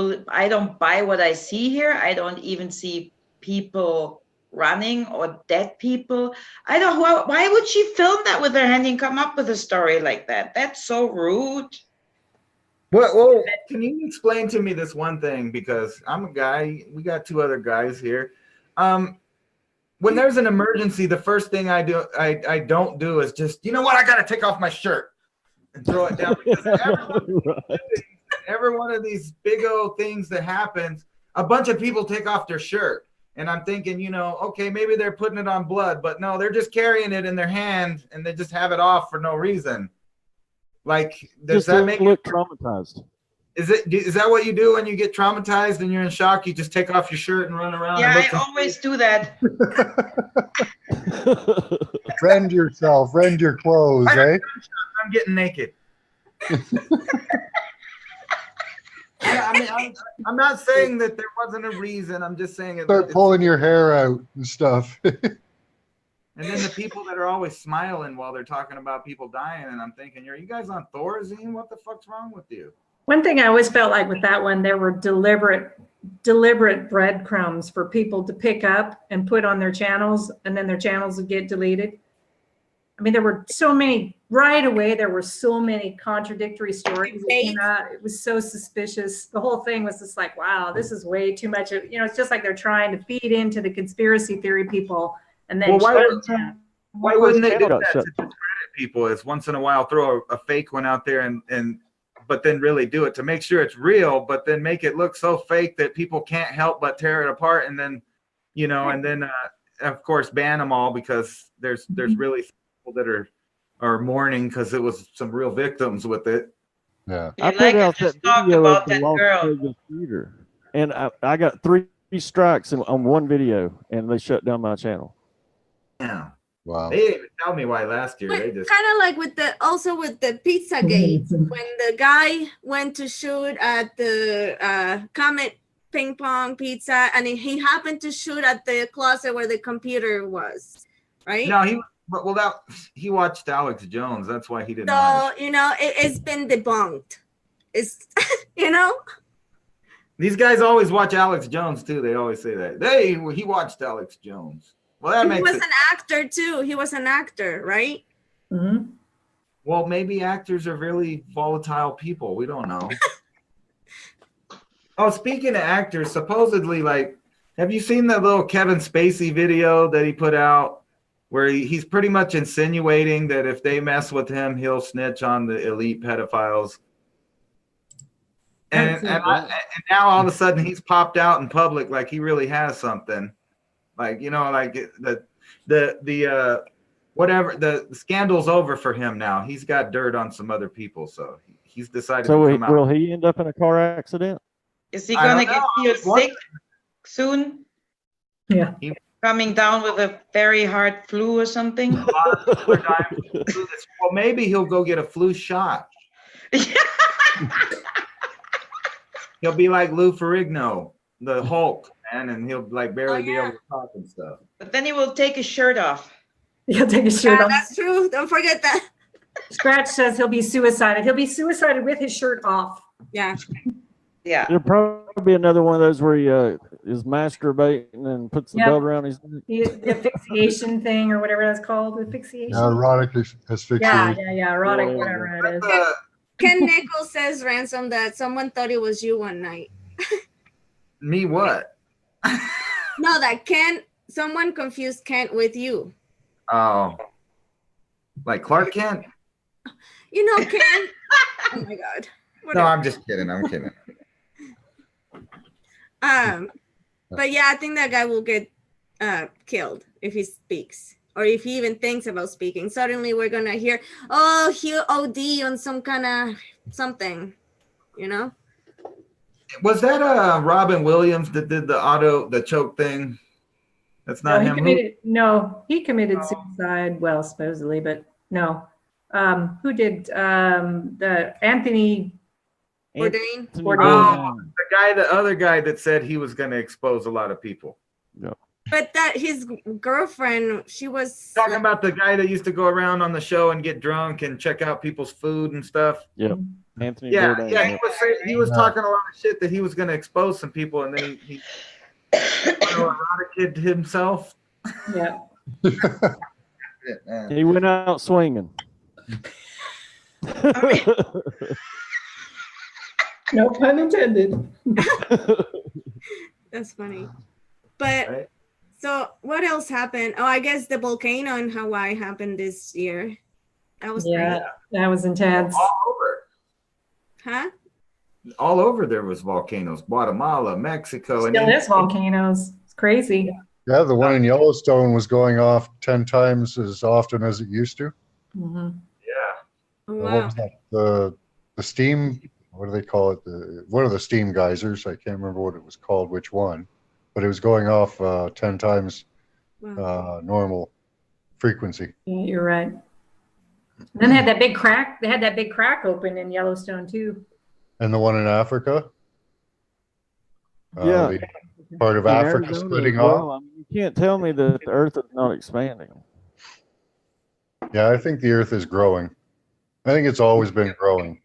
buy what I see here. I don't even see people running or dead people. I don't know why would she film that with her hand and come up with a story like that? That's so rude. Well, can you explain to me this one thing? Because I'm a guy, we got 2 other guys here. When there's an emergency, the first thing I don't do is just, you know what, I gotta take off my shirt and throw it down. Because every one of these big old things that happens, a bunch of people take off their shirt. And I'm thinking, okay, maybe they're putting it on blood, but no, they're just carrying it in their hand, and they just have it off for no reason. Like, does that make you look traumatized? Is that what you do when you get traumatized and you're in shock? You just take off your shirt and run around? Yeah, I always do that. Rend yourself, rend your clothes, eh? I'm getting naked. Yeah, I mean, I'm not saying that there wasn't a reason. I'm just saying Start pulling your hair out and stuff. And then the people that are always smiling while they're talking about people dying, and I'm thinking, are you guys on Thorazine? What the fuck's wrong with you? One thing I always felt like with that one, there were deliberate breadcrumbs for people to pick up and put on their channels, and then their channels would get deleted. I mean, there were so many right away. There were so many contradictory stories that came out. It was so suspicious. The whole thing was just like, wow, this is way too much. You know, it's just like they're trying to feed into the conspiracy theory people, and then why wouldn't they do that to discredit people? Is once in a while throw a fake one out there and but then really do it to make sure it's real, but then make it look so fake that people can't help but tear it apart, and then and then of course ban them all because there's really people that are mourning because it was some real victims with it. Yeah, I put out that video of the Las Vegas theater, and I got 3 strikes on one video, and they shut down my channel. Yeah. Wow. They didn't even tell me why last year. They just kind of like with the Pizza Gate, when the guy went to shoot at the Comet Ping Pong Pizza, and he happened to shoot at the closet where the computer was, right? No, he watched Alex Jones. That's why he didn't. So it's been debunked. It's These guys always watch Alex Jones too. They always say that. He watched Alex Jones. Well, that makes an actor too. He was an actor, right? Mm-hmm. Well, maybe actors are really volatile people. We don't know. Oh, speaking of actors, supposedly, have you seen that little Kevin Spacey video that he put out where he's pretty much insinuating that if they mess with him, he'll snitch on the elite pedophiles? And now all of a sudden he's popped out in public like he really has something. The scandal's over for him now. He's got dirt on some other people, so he's decided to come out. Will he end up in a car accident? Is he gonna get sick soon? Yeah. Coming down with a very hard flu or something? Well, maybe he'll go get a flu shot. He'll be like Lou Ferrigno, the Hulk, man, and he'll barely be able to talk and stuff. But then he will take his shirt off. He'll take his shirt off. That's true. Don't forget that. Scratch says he'll be suicided. He'll be suicided with his shirt off. Yeah. Yeah. There'll probably be another one of those where he is masturbating and puts the belt around his neck. The asphyxiation thing or whatever that's called. Asphyxiation. Erotic asphyxiation. Yeah. Erotic, whatever it is. Ken Nichols says, Ransom, that someone thought it was you one night. Me what? No, that someone confused Kent with you. Oh. Like Clark Kent? Kent. Oh my God. No, I'm just kidding. I'm kidding. But yeah, I think that guy will get killed if he speaks, or if he even thinks about speaking. Suddenly we're gonna hear, oh, he OD on some kind of something, Was that Robin Williams that did the choke thing? That's not him. He committed suicide. Well, supposedly, but no. Who did the Anthony Bourdain? Bourdain. The other guy that said he was going to expose a lot of people. Yeah. But that his girlfriend, she was talking about the guy that used to go around on the show and get drunk and check out people's food and stuff. Yep. Anthony Bourdain. Yeah, he was talking a lot of shit that he was going to expose some people, and then he erotic himself. Yeah. He went out swinging. No pun intended. That's funny. But so what else happened? Oh, I guess the volcano in Hawaii happened this year. That was crazy. That was intense. All over. Huh? All over there was volcanoes. Guatemala, Mexico. Still is volcanoes. It's crazy. Yeah, the one in Yellowstone was going off 10 times as often as it used to. Mm-hmm. Yeah. Oh, What wow. was that? The steam, what do they call it? One of the steam geysers. I can't remember what it was called, which one. But it was going off 10 times normal frequency. Yeah, you're right. And then they had that big crack. They had that big crack open in Yellowstone too. And the one in Africa? Yeah. The part of In Africa Arizona splitting as well. off. I mean, you can't tell me that the Earth is not expanding. Yeah, I think the Earth is growing. I think it's always been growing.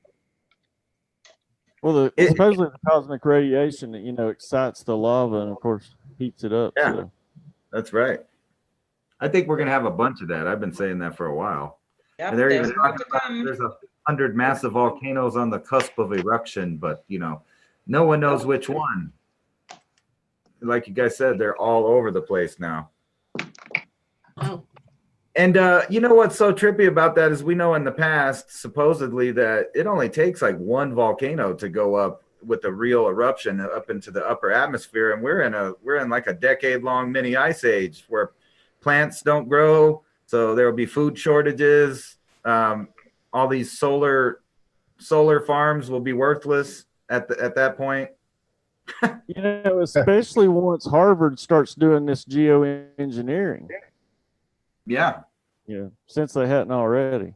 Well, supposedly the cosmic radiation, excites the lava and, of course, heats it up. Yeah. So. That's right. I think we're gonna have a bunch of that. I've been saying that for a while. Yep, And they're there's even more talking to about come. there's 100 massive volcanoes on the cusp of eruption, but no one knows which one. Like you guys said, they're all over the place now. Oh. And you know what's so trippy about that is we know in the past, supposedly, that it only takes like one volcano to go up with a real eruption up into the upper atmosphere, and we're in like a decade-long mini ice age where plants don't grow, so there will be food shortages. All these solar farms will be worthless at that point. Especially once Harvard starts doing this geoengineering. Yeah. Since they hadn't already.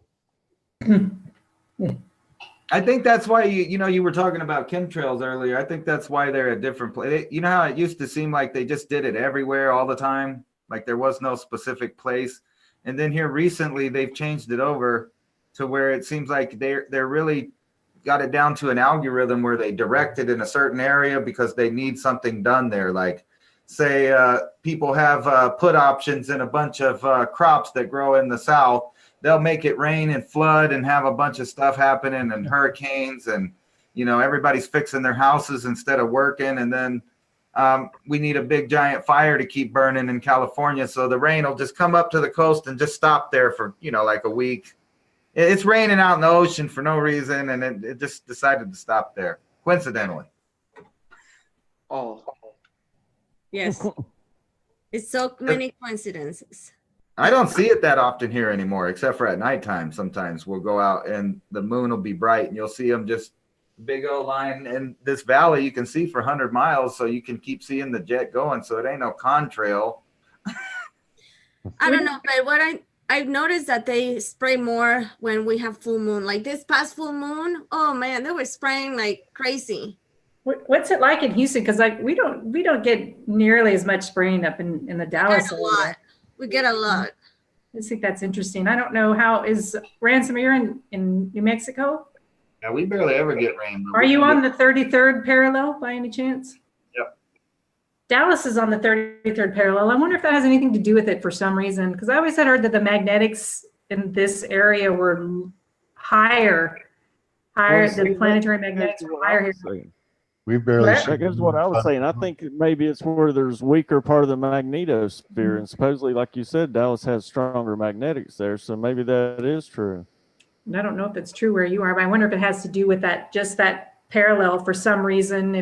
I think that's why you were talking about chemtrails earlier. I think that's why they're a different place. You know how it used to seem like they just did it everywhere all the time, like there was no specific place. And then here recently they've changed it over to where it seems like they're really got it down to an algorithm where they direct it in a certain area because they need something done there. Like say people have put options in a bunch of crops that grow in the South. They'll make it rain and flood and have a bunch of stuff happening and hurricanes and, everybody's fixing their houses instead of working. And then we need a big giant fire to keep burning in California. So the rain will just come up to the coast and just stop there for, like a week. It's raining out in the ocean for no reason. And it just decided to stop there coincidentally. Oh. Yes. It's so many coincidences. I don't see it that often here anymore, except for at nighttime. Sometimes we'll go out and the moon will be bright and you'll see them just big old line in this valley you can see for 100 miles. So you can keep seeing the jet going. So it ain't no contrail. I don't know, but what I've noticed that they spray more when we have full moon. Like this past full moon, oh man, they were spraying like crazy. What's it like in Houston? Because we don't get nearly as much spraying up in the Dallas area. We get a lot. I think that's interesting. I don't know how is Ransomere in New Mexico? Yeah, we barely ever get rain. Are you on the 33rd parallel by any chance? Yep. Dallas is on the 33rd parallel. I wonder if that has anything to do with it for some reason, because I always had heard that the magnetics in this area were higher. The planetary magnetics were higher here. We barely. That is what I was saying. I think maybe it's where there's weaker part of the magnetosphere, and supposedly, like you said, Dallas has stronger magnetics there, so maybe that is true. And I don't know if it's true where you are, but I wonder if it has to do with just that parallel for some reason.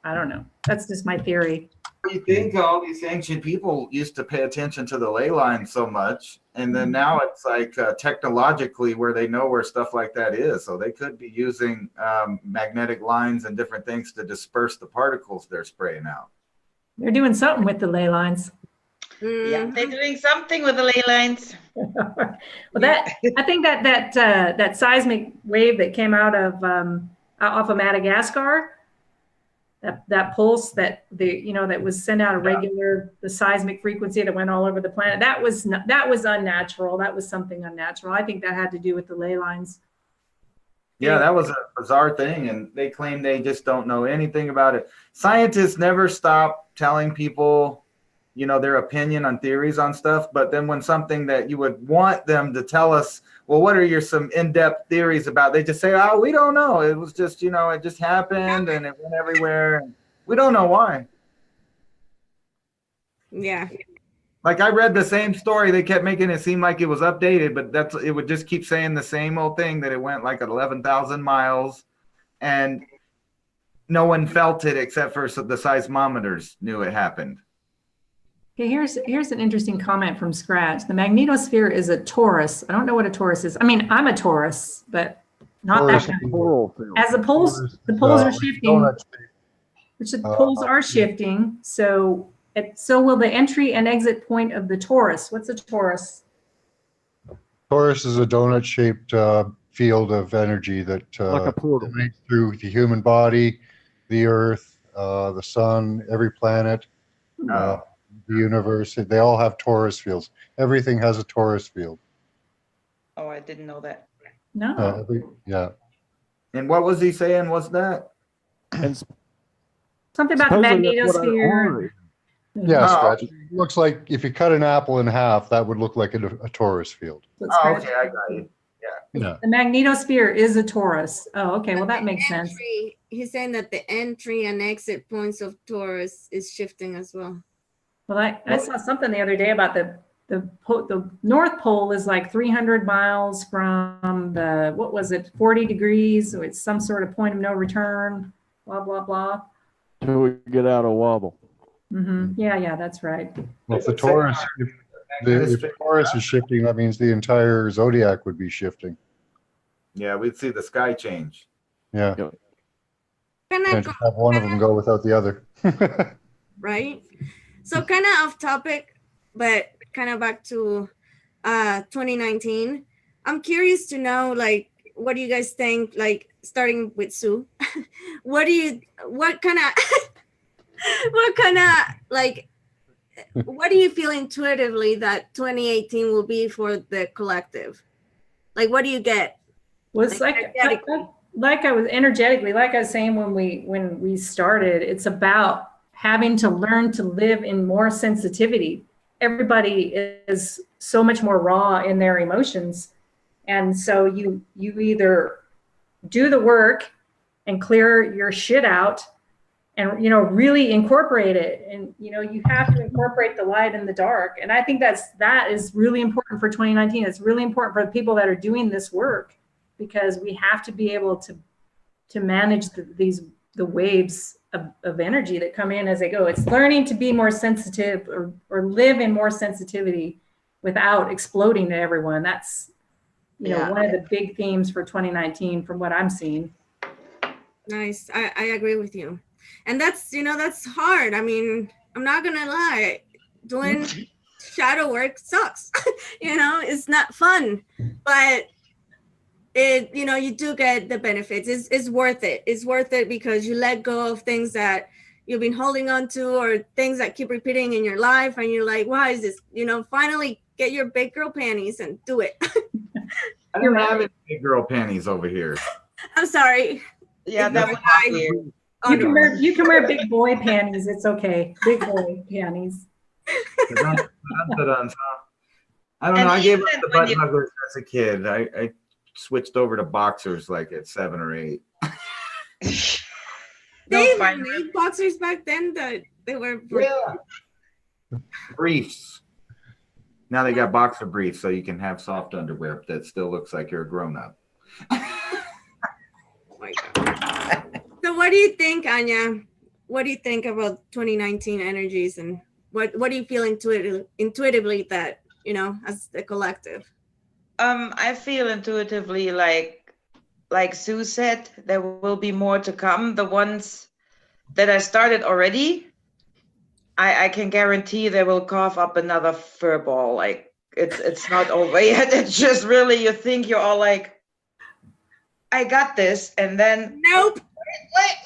I don't know. That's just my theory. You think all these ancient people used to pay attention to the ley lines so much, and then now it's like technologically where they know where stuff like that is. So they could be using magnetic lines and different things to disperse the particles they're spraying out. They're doing something with the ley lines. Yeah, they're doing something with the ley lines. Well, I think that seismic wave that came out of off of Madagascar. That pulse that that was sent out the seismic frequency that went all over the planet. That was unnatural. That was something unnatural. I think that had to do with the ley lines. Yeah, that was a bizarre thing, and they claim they just don't know anything about it. Scientists never stop telling people, their opinion on theories on stuff. But then when something that you would want them to tell us, well, what are some in-depth theories about? They just say, oh, we don't know. It was just, it just happened and it went everywhere. We don't know why. Yeah. Like I read the same story. They kept making it seem like it was updated, but it would just keep saying the same old thing, that it went like 11,000 miles and no one felt it except for the seismometers knew it happened. Okay, here's an interesting comment from Scratch. The magnetosphere is a torus. I don't know what a torus is. I mean, I'm a torus, but not that kind. As the poles are shifting, poles are shifting. So will the entry and exit point of the torus. What's a torus? Torus is a donut-shaped field of energy that like a portal emanates through the human body, the Earth, the sun, every planet, Oh. the universe, they all have torus fields. Everything has a torus field. Oh, I didn't know that. No. Yeah. And what was he saying? What's that? And Something about the supposedly that's what our magnetosphere. aura is. Yeah, Oh, Scratch. It looks like if you cut an apple in half, that would look like a torus field. Let's Oh, scratch okay, I got you. Yeah. The magnetosphere is a torus. Oh, okay. Well, that makes sense. He's saying that the entry and exit points of Taurus is shifting as well. Well, I saw something the other day about the North Pole is like 300 miles from the, what was it, 40 degrees. So it's some sort of point of no return, blah, blah, blah. Till we get out of wobble. Yeah, that's right. Well, if the torus, if the torus is shifting, that means the entire zodiac would be shifting. Yeah, we'd see the sky change. Yeah. Yep. Can't just have one of them go without the other. Right? So kind of off topic, but kind of back to 2019. I'm curious to know, like, what do you guys think, like, starting with Sue? what kind of, like, what do you feel intuitively that 2018 will be for the collective? Like, what do you get? Well, it's like I was saying when we started, it's about having to learn to live in more sensitivity. Everybody is so much more raw in their emotions. And so you either do the work and clear your shit out and, really incorporate it. And, you have to incorporate the light and the dark. And I think that is really important for 2019. It's really important for the people that are doing this work, because we have to be able to manage the waves of energy that come in as they go. It's learning to be more sensitive or live in more sensitivity without exploding to everyone. That's, one of the big themes for 2019 from what I'm seeing. Nice. I agree with you. And that's hard. I mean, I'm not going to lie. Doing shadow work sucks. It's not fun, but you do get the benefits. It's worth it. It's worth it because you let go of things that you've been holding on to or things that keep repeating in your life. And you're like, why is this? Finally get your big girl panties and do it. I don't have any big girl panties over here. I'm sorry. Yeah, that was weird. You can wear big boy panties. It's okay. Big boy panties. I don't know. I gave up the butt hugglers as a kid. I switched over to boxers like at 7 or 8. They made boxers back then that they were briefs. Now they got boxer briefs, so you can have soft underwear that still looks like you're a grown up. Oh my God. So what do you think, Anya? What do you think about 2019 energies, and what do you feel intuitively that, as a collective? I feel intuitively like Sue said, there will be more to come. The ones that I started already, I can guarantee they will cough up another fur ball. Like it's not over yet. It's just really, you think you're all like, I got this, and then nope.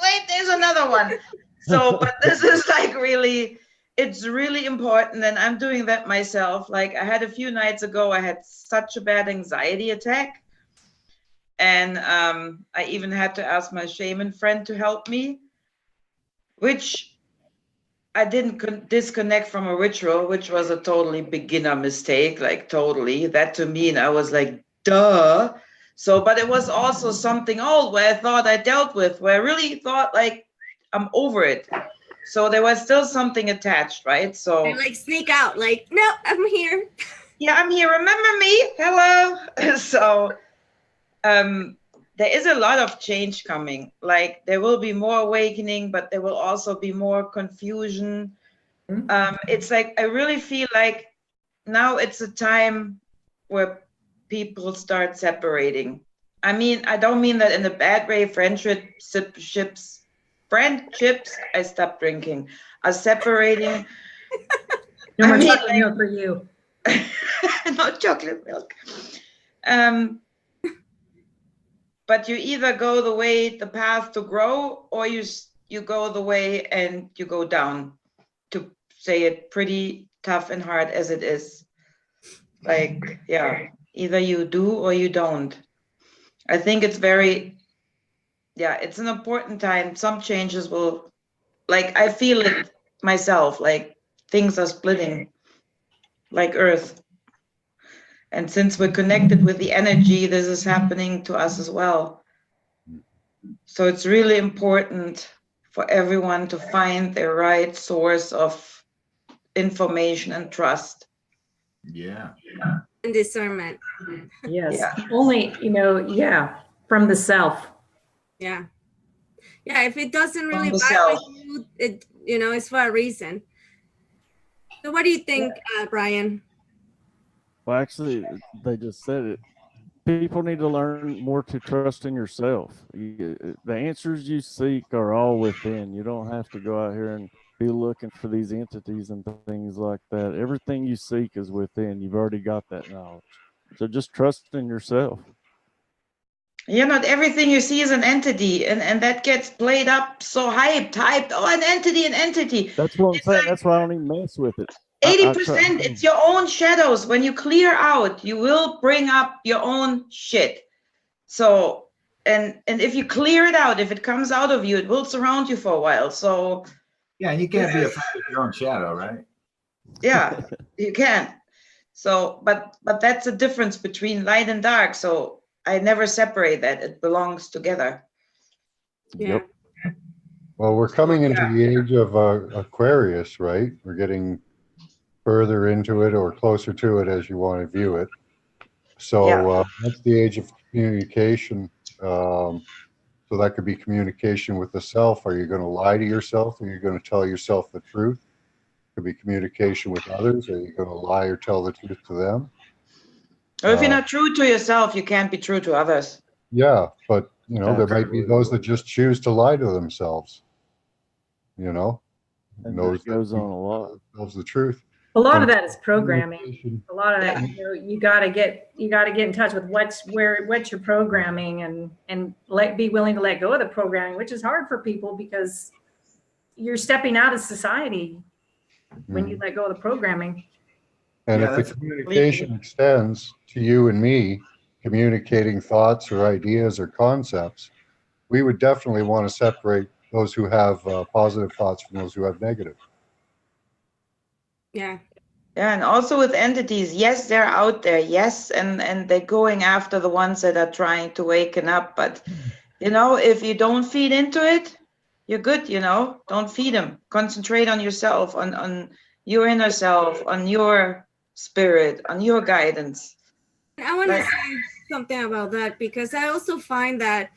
Wait, there's another one. So, but this is like really, it's really important, and I'm doing that myself. Like I had a few nights ago, I had such a bad anxiety attack, and I even had to ask my shaman friend to help me, which I didn't disconnect from a ritual, which was a totally beginner mistake, like totally. That to me, and I was like, duh. So, but it was also something old where I thought I dealt with, where I really thought like, I'm over it. So there was still something attached, right? So and like sneak out, like, no, I'm here. Yeah, I'm here. Remember me? Hello. So there is a lot of change coming. Like there will be more awakening, but there will also be more confusion. It's like, I really feel like now it's a time where people start separating. I mean, I don't mean that in a bad way. Friendships, I stopped drinking, are separating. No more chocolate milk for you. No chocolate milk. But you either go the path to grow, or you you go the way and you go down, to say it pretty tough and hard as it is. Like, yeah, either you do or you don't. I think it's very, yeah, it's an important time. Some changes will, like, I feel it myself, like things are splitting like Earth. And since we're connected with the energy, this is happening to us as well. So it's really important for everyone to find their right source of information and trust. Yeah. And discernment. Yes. Yeah. Only, from the self. Yeah. Yeah. If it doesn't really the vibe self. with you, it, it's for a reason. So what do you think, Brian? Well, actually, they just said it. People need to learn more to trust in yourself. The answers you seek are all within. You don't have to go out here and be looking for these entities and things like that. Everything you seek is within. You've already got that knowledge. So just trust in yourself. Yeah, not everything you see is an entity, and that gets played up so hyped. Oh, an entity. That's what I'm It's saying. like- That's why I don't even mess with it. 80%, it's your own shadows. When you clear out, you will bring up your own shit. So, and if you clear it out, if it comes out of you, it will surround you for a while. So, Yeah, you can't be afraid of your own shadow, right? yeah, you can. So, but that's the difference between light and dark. So I never separate that. It belongs together. Yeah. Yep. Well, we're coming into the age of Aquarius, right? We're getting further into it or closer to it as you want to view it. So that's the age of communication. So that could be communication with the self. Are you going to lie to yourself? Are you going to tell yourself the truth? It could be communication with others. Are you going to lie or tell the truth to them? Or if you're not true to yourself, you can't be true to others. Yeah, but there might be those that just choose to lie to themselves. And those that goes on a lot. Tells the truth. A lot of that is programming. A lot of that, you got to get in touch with what you're programming and be willing to let go of the programming, which is hard for people because you're stepping out of society when you let go of the programming. And if the communication extends to you and me, communicating thoughts or ideas or concepts, we would definitely want to separate those who have positive thoughts from those who have negative. Yeah. Yeah, and also with entities, yes, they're out there, yes, and they're going after the ones that are trying to waken up. But if you don't feed into it, you're good. Don't feed them. Concentrate on yourself, on your inner self, on your spirit, on your guidance. I want to say something about that because I also find that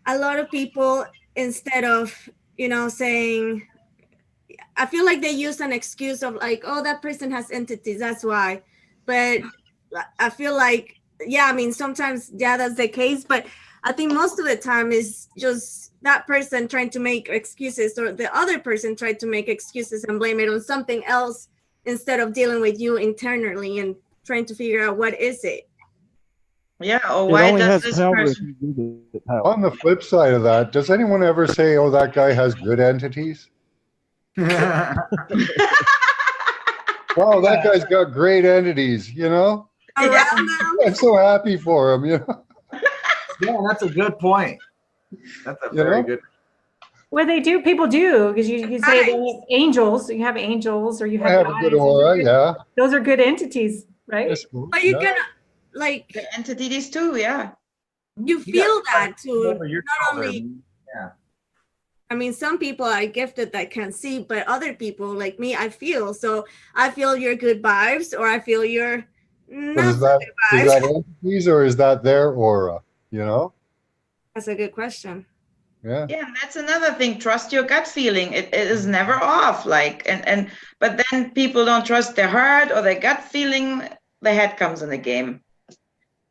a lot of people, instead of saying, I feel like they use an excuse of like, oh, that person has entities, that's why. But I feel like, sometimes, that's the case. But I think most of the time is just that person trying to make excuses or the other person tried to make excuses and blame it on something else instead of dealing with you internally and trying to figure out what is it. Yeah, or why does this person... On the flip side of that, does anyone ever say, oh, that guy has good entities? Wow, that guy's got great entities, Around them. I'm so happy for him, Yeah, that's a good point. That's a very good. Well, people do, because you say they have angels, you have angels, or you have a good aura, Those are good entities, right? But you can, like, the entities too, yeah. You feel that too. Your Not only, some people are gifted that can see, but other people like me, I feel. So I feel your good vibes, or I feel your not so good vibes. Is that entities or is that their aura? That's a good question. Yeah. Yeah, and that's another thing. Trust your gut feeling. It is never off. But then people don't trust their heart or their gut feeling. The head comes in the game.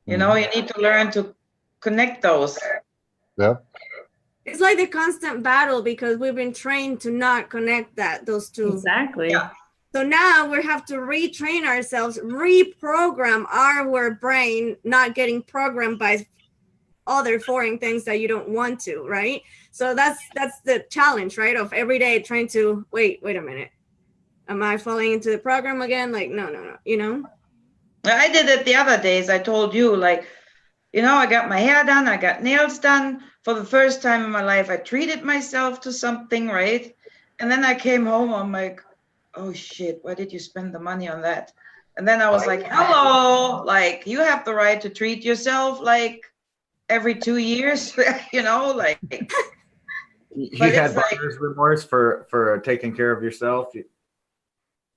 You need to learn to connect those. Yep. It's like the constant battle because we've been trained to not connect those two. Exactly. Yeah. So now we have to retrain ourselves, reprogram our brain, not getting programmed by other foreign things that you don't want to, right? So that's the challenge, right? Of every day trying to wait a minute. Am I falling into the program again? Like, no, you know? I did it the other days. I told you, like, you know, I got my hair done, I got nails done. For the first time in my life, I treated myself to something, right? And then I came home, I'm like, oh shit, why did you spend the money on that? And then I was like, hello, like, you have the right to treat yourself like every 2 years, you know, like. You But had it's like- buyer's remorse for taking care of yourself.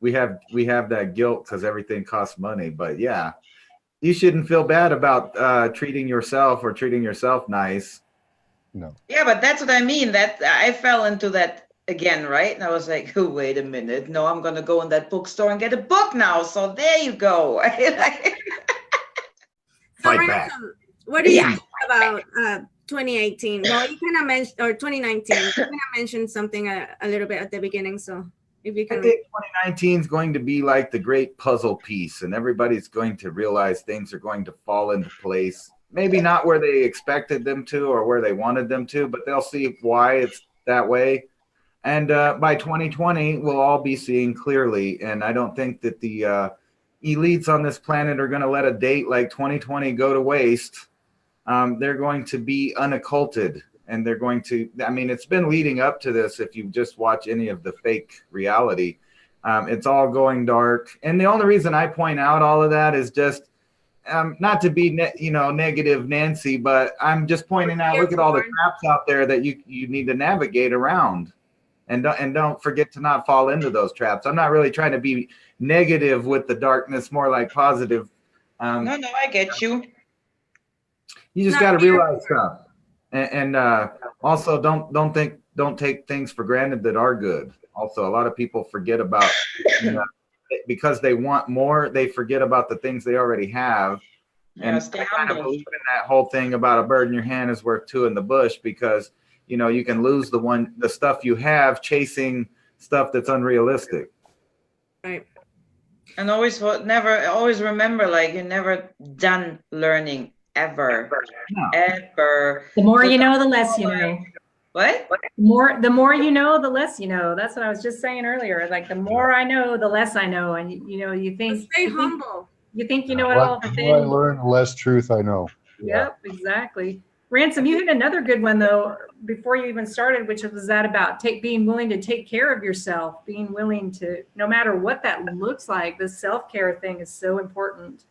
We have that guilt because everything costs money. But yeah, you shouldn't feel bad about treating yourself or treating yourself nice. No. Yeah, but that's what I mean. That I fell into that again, right? And I was like, oh, wait a minute. No, I'm gonna go in that bookstore and get a book now. So there you go. So Fight back. Ransom, what do you think about 2018? Well, you kind of mentioned, or 2019, you kind of mentioned something a little bit at the beginning. So if you I can. think 2019 is going to be like the great puzzle piece, and everybody's going to realize things are going to fall into place. Maybe not where they expected them to or where they wanted them to, but they'll see why it's that way. And by 2020, we'll all be seeing clearly. And I don't think that the elites on this planet are going to let a date like 2020 go to waste. They're going to be unocculted. And they're going to, I mean, it's been leading up to this. If you just watch any of the fake reality, it's all going dark. And the only reason I point out all of that is just not to be, negative Nancy, but I'm just pointing out, look at all the traps out there that you need to navigate around. And don't forget to not fall into those traps. I'm not really trying to be negative with the darkness, more like positive. No, I get you. You just got to realize stuff. And also don't take things for granted that are good. Also, a lot of people forget about, because they want more, they forget about the things they already have. And I kind of believe in that whole thing about a bird in your hand is worth two in the bush, because you can lose the stuff you have chasing stuff that's unrealistic. Right. And always remember, like, you're never done learning ever. No. Ever. The more you know, the less you know. What? The more you know, the less you know. That's what I was just saying earlier. Like, the more I know, the less I know. And you think, Stay humble. You think you know it all, but The more I then learn, the less truth I know. Yep, exactly. Ransom, you had another good one though before you even started, which was that about being willing to take care of yourself, being willing to, no matter what that looks like. The self-care thing is so important.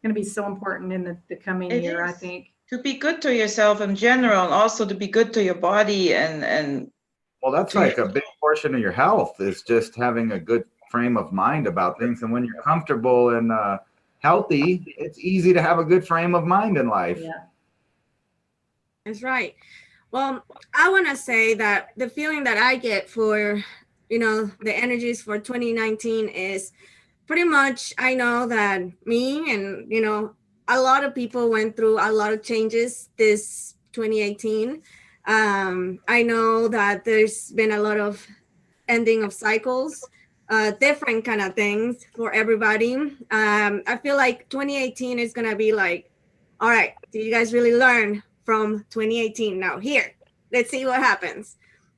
Going to be so important in the coming year, I think. To be good to yourself in general, and also to be good to your body and. Well, that's like a big portion of your health, is just having a good frame of mind about things. And when you're comfortable and healthy, it's easy to have a good frame of mind in life. Yeah. That's right. Well, I want to say that the feeling that I get for, the energies for 2019 is pretty much, I know that me and, a lot of people went through a lot of changes this 2018. I know that there's been a lot of ending of cycles, different kind of things for everybody. I feel like 2018 is going to be like, all right, did you guys really learn from 2018? Now here, let's see what happens.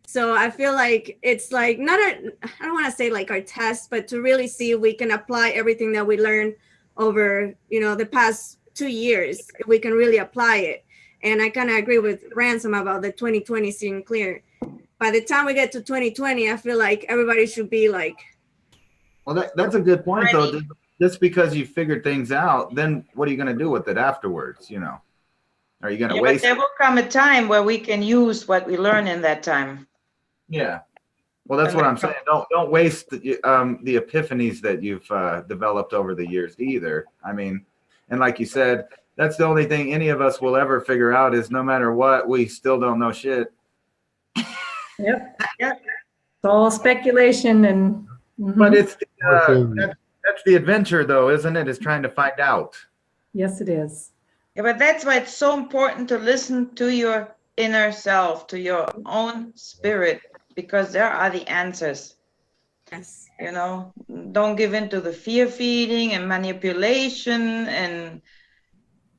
So I feel like it's like I don't want to say like our test, but to really see if we can apply everything that we learned over, the past 2 years, if we can really apply it. And I kind of agree with Ransom about the 2020 seeing clear. By the time we get to 2020, I feel like everybody should be like. Well, that's a good point, though. Just because you figured things out, then what are you going to do with it afterwards? Are you going to waste? But there will come a time where we can use what we learn in that time. Yeah. Well, that's what I'm saying. Don't waste the epiphanies that you've developed over the years either. I mean, and like you said, that's the only thing any of us will ever figure out is no matter what, we still don't know shit. Yep. It's all speculation and. Mm-hmm. But it's that's the adventure, though, isn't it? Is trying to find out. Yes, it is. Yeah, but that's why it's so important to listen to your inner self, to your own spirit, because there are the answers. Yes. Don't give in to the fear feeding and manipulation and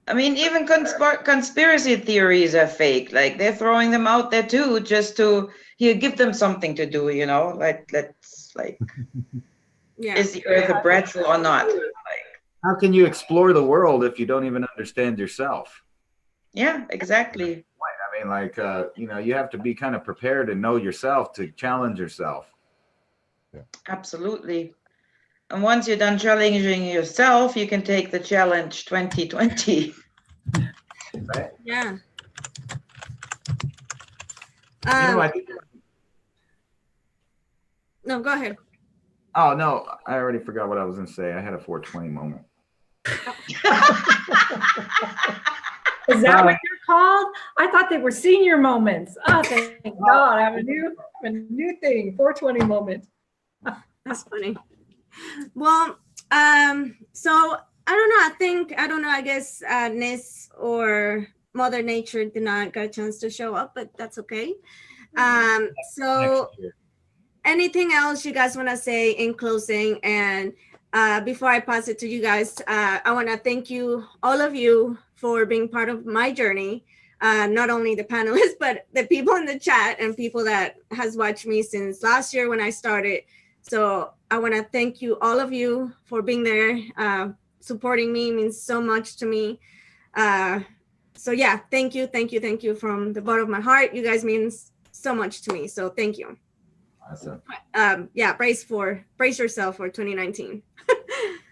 I mean, even conspiracy theories are fake. Like they're throwing them out there too, just to give them something to do. You know, let's Yeah. is the Earth a pretzel or not? How can you explore the world if you don't even understand yourself? Yeah, exactly. I mean, like, you have to be kind of prepared and know yourself to challenge yourself. Absolutely. And once you're done challenging yourself, you can take the challenge 2020. Right? Yeah. I think, No, go ahead. oh, no, I already forgot what I was going to say. I had a 420 moment. Is that what they're called? I thought they were senior moments. Oh, thank God. I have a new thing, 420 moment. That's funny. Well, so I don't know, I guess Nis or Mother Nature did not get a chance to show up, but that's okay. So anything else you guys want to say in closing? And before I pass it to you guys, I want to thank you, all of you, for being part of my journey. Not only the panelists, but the people in the chat and people that has watched me since last year when I started. So I want to thank you, all of you, for being there. Supporting me means so much to me. So yeah, thank you from the bottom of my heart. You guys means so much to me. So thank you. Awesome. Yeah, brace yourself for 2019.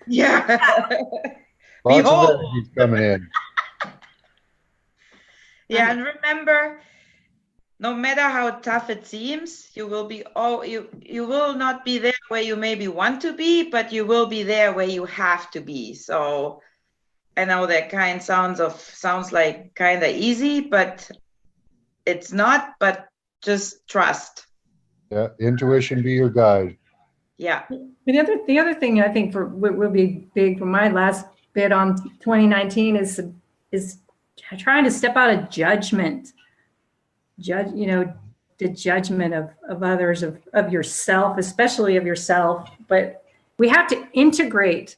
Yeah. Lots Behold. of energies coming in. Yeah, and remember, no matter how tough it seems, you will not be there where you maybe want to be, but you will be there where you have to be. So I know that sounds like kind of easy, but it's not. But just trust. Yeah, intuition be your guide. Yeah. The other thing I think will be big for my last bit on 2019 is trying to step out of judgment. The judgment of others, of yourself, especially of yourself. But we have to integrate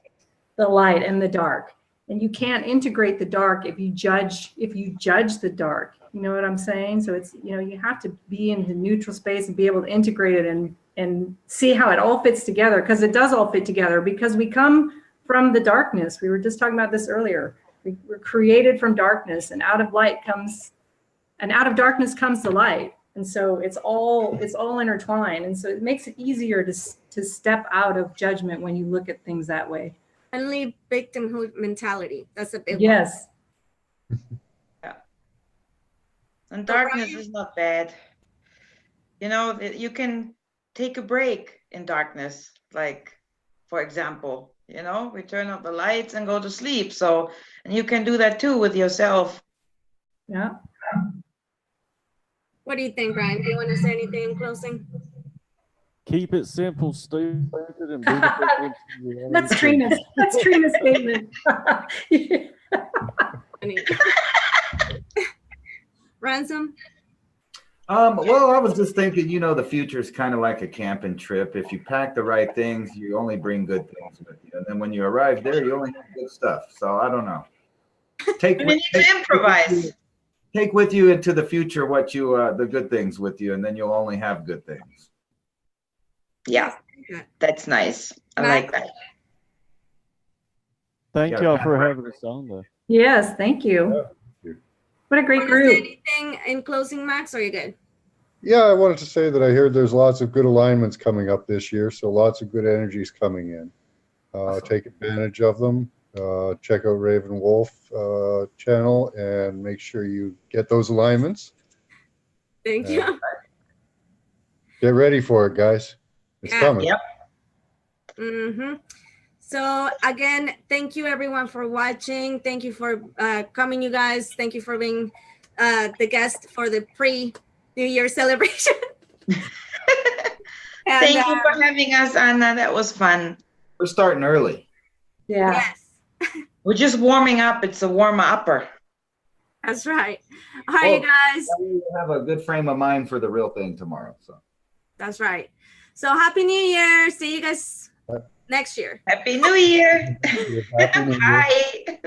the light and the dark. And you can't integrate the dark if you judge the dark. You know what I'm saying? So it's, you have to be in the neutral space and be able to integrate it and see how it all fits together, because it does all fit together, because we come from the darkness. We were just talking about this earlier. We're created from darkness, and out of darkness comes the light. And so it's all intertwined. And so it makes it easier to step out of judgment when you look at things that way. And leave victimhood mentality. That's a big one. Yes. Yeah. And darkness is not bad. You can take a break in darkness. Like, for example, we turn off the lights and go to sleep. So, and you can do that too with yourself. Yeah. What do you think, Ryan? Do you want to say anything in closing? Keep it simple, stupid, and beautiful. That's Trina's statement. Ransom? Well, I was just thinking, the future is kind of like a camping trip. If you pack the right things, you only bring good things with you. And then when you arrive there, you only have good stuff. So I don't know. You need to improvise. Take with you into the future the good things with you, and then you'll only have good things. Yeah, that's nice. I like that. Thank y'all for having us on, though. Yes, thank you. What a great group. Anything in closing, Max, or are you good? Yeah, I wanted to say that I heard there's lots of good alignments coming up this year, so lots of good energies coming in. Take advantage of them. Check out Raven Wolf channel and make sure you get those alignments. Thank you. Get ready for it, guys. It's coming. Yep. Mm-hmm. So again, thank you everyone for watching. Thank you for coming, you guys. Thank you for being the guest for the pre-New Year celebration. Thank you for having us, Anna. That was fun. We're starting early. Yeah. Yes. We're just warming up. It's a warm-upper. That's right. All right, guys. We'll have a good frame of mind for the real thing tomorrow. So. That's right. So Happy New Year. See you guys next year. Happy New Year. Happy New Year. Bye.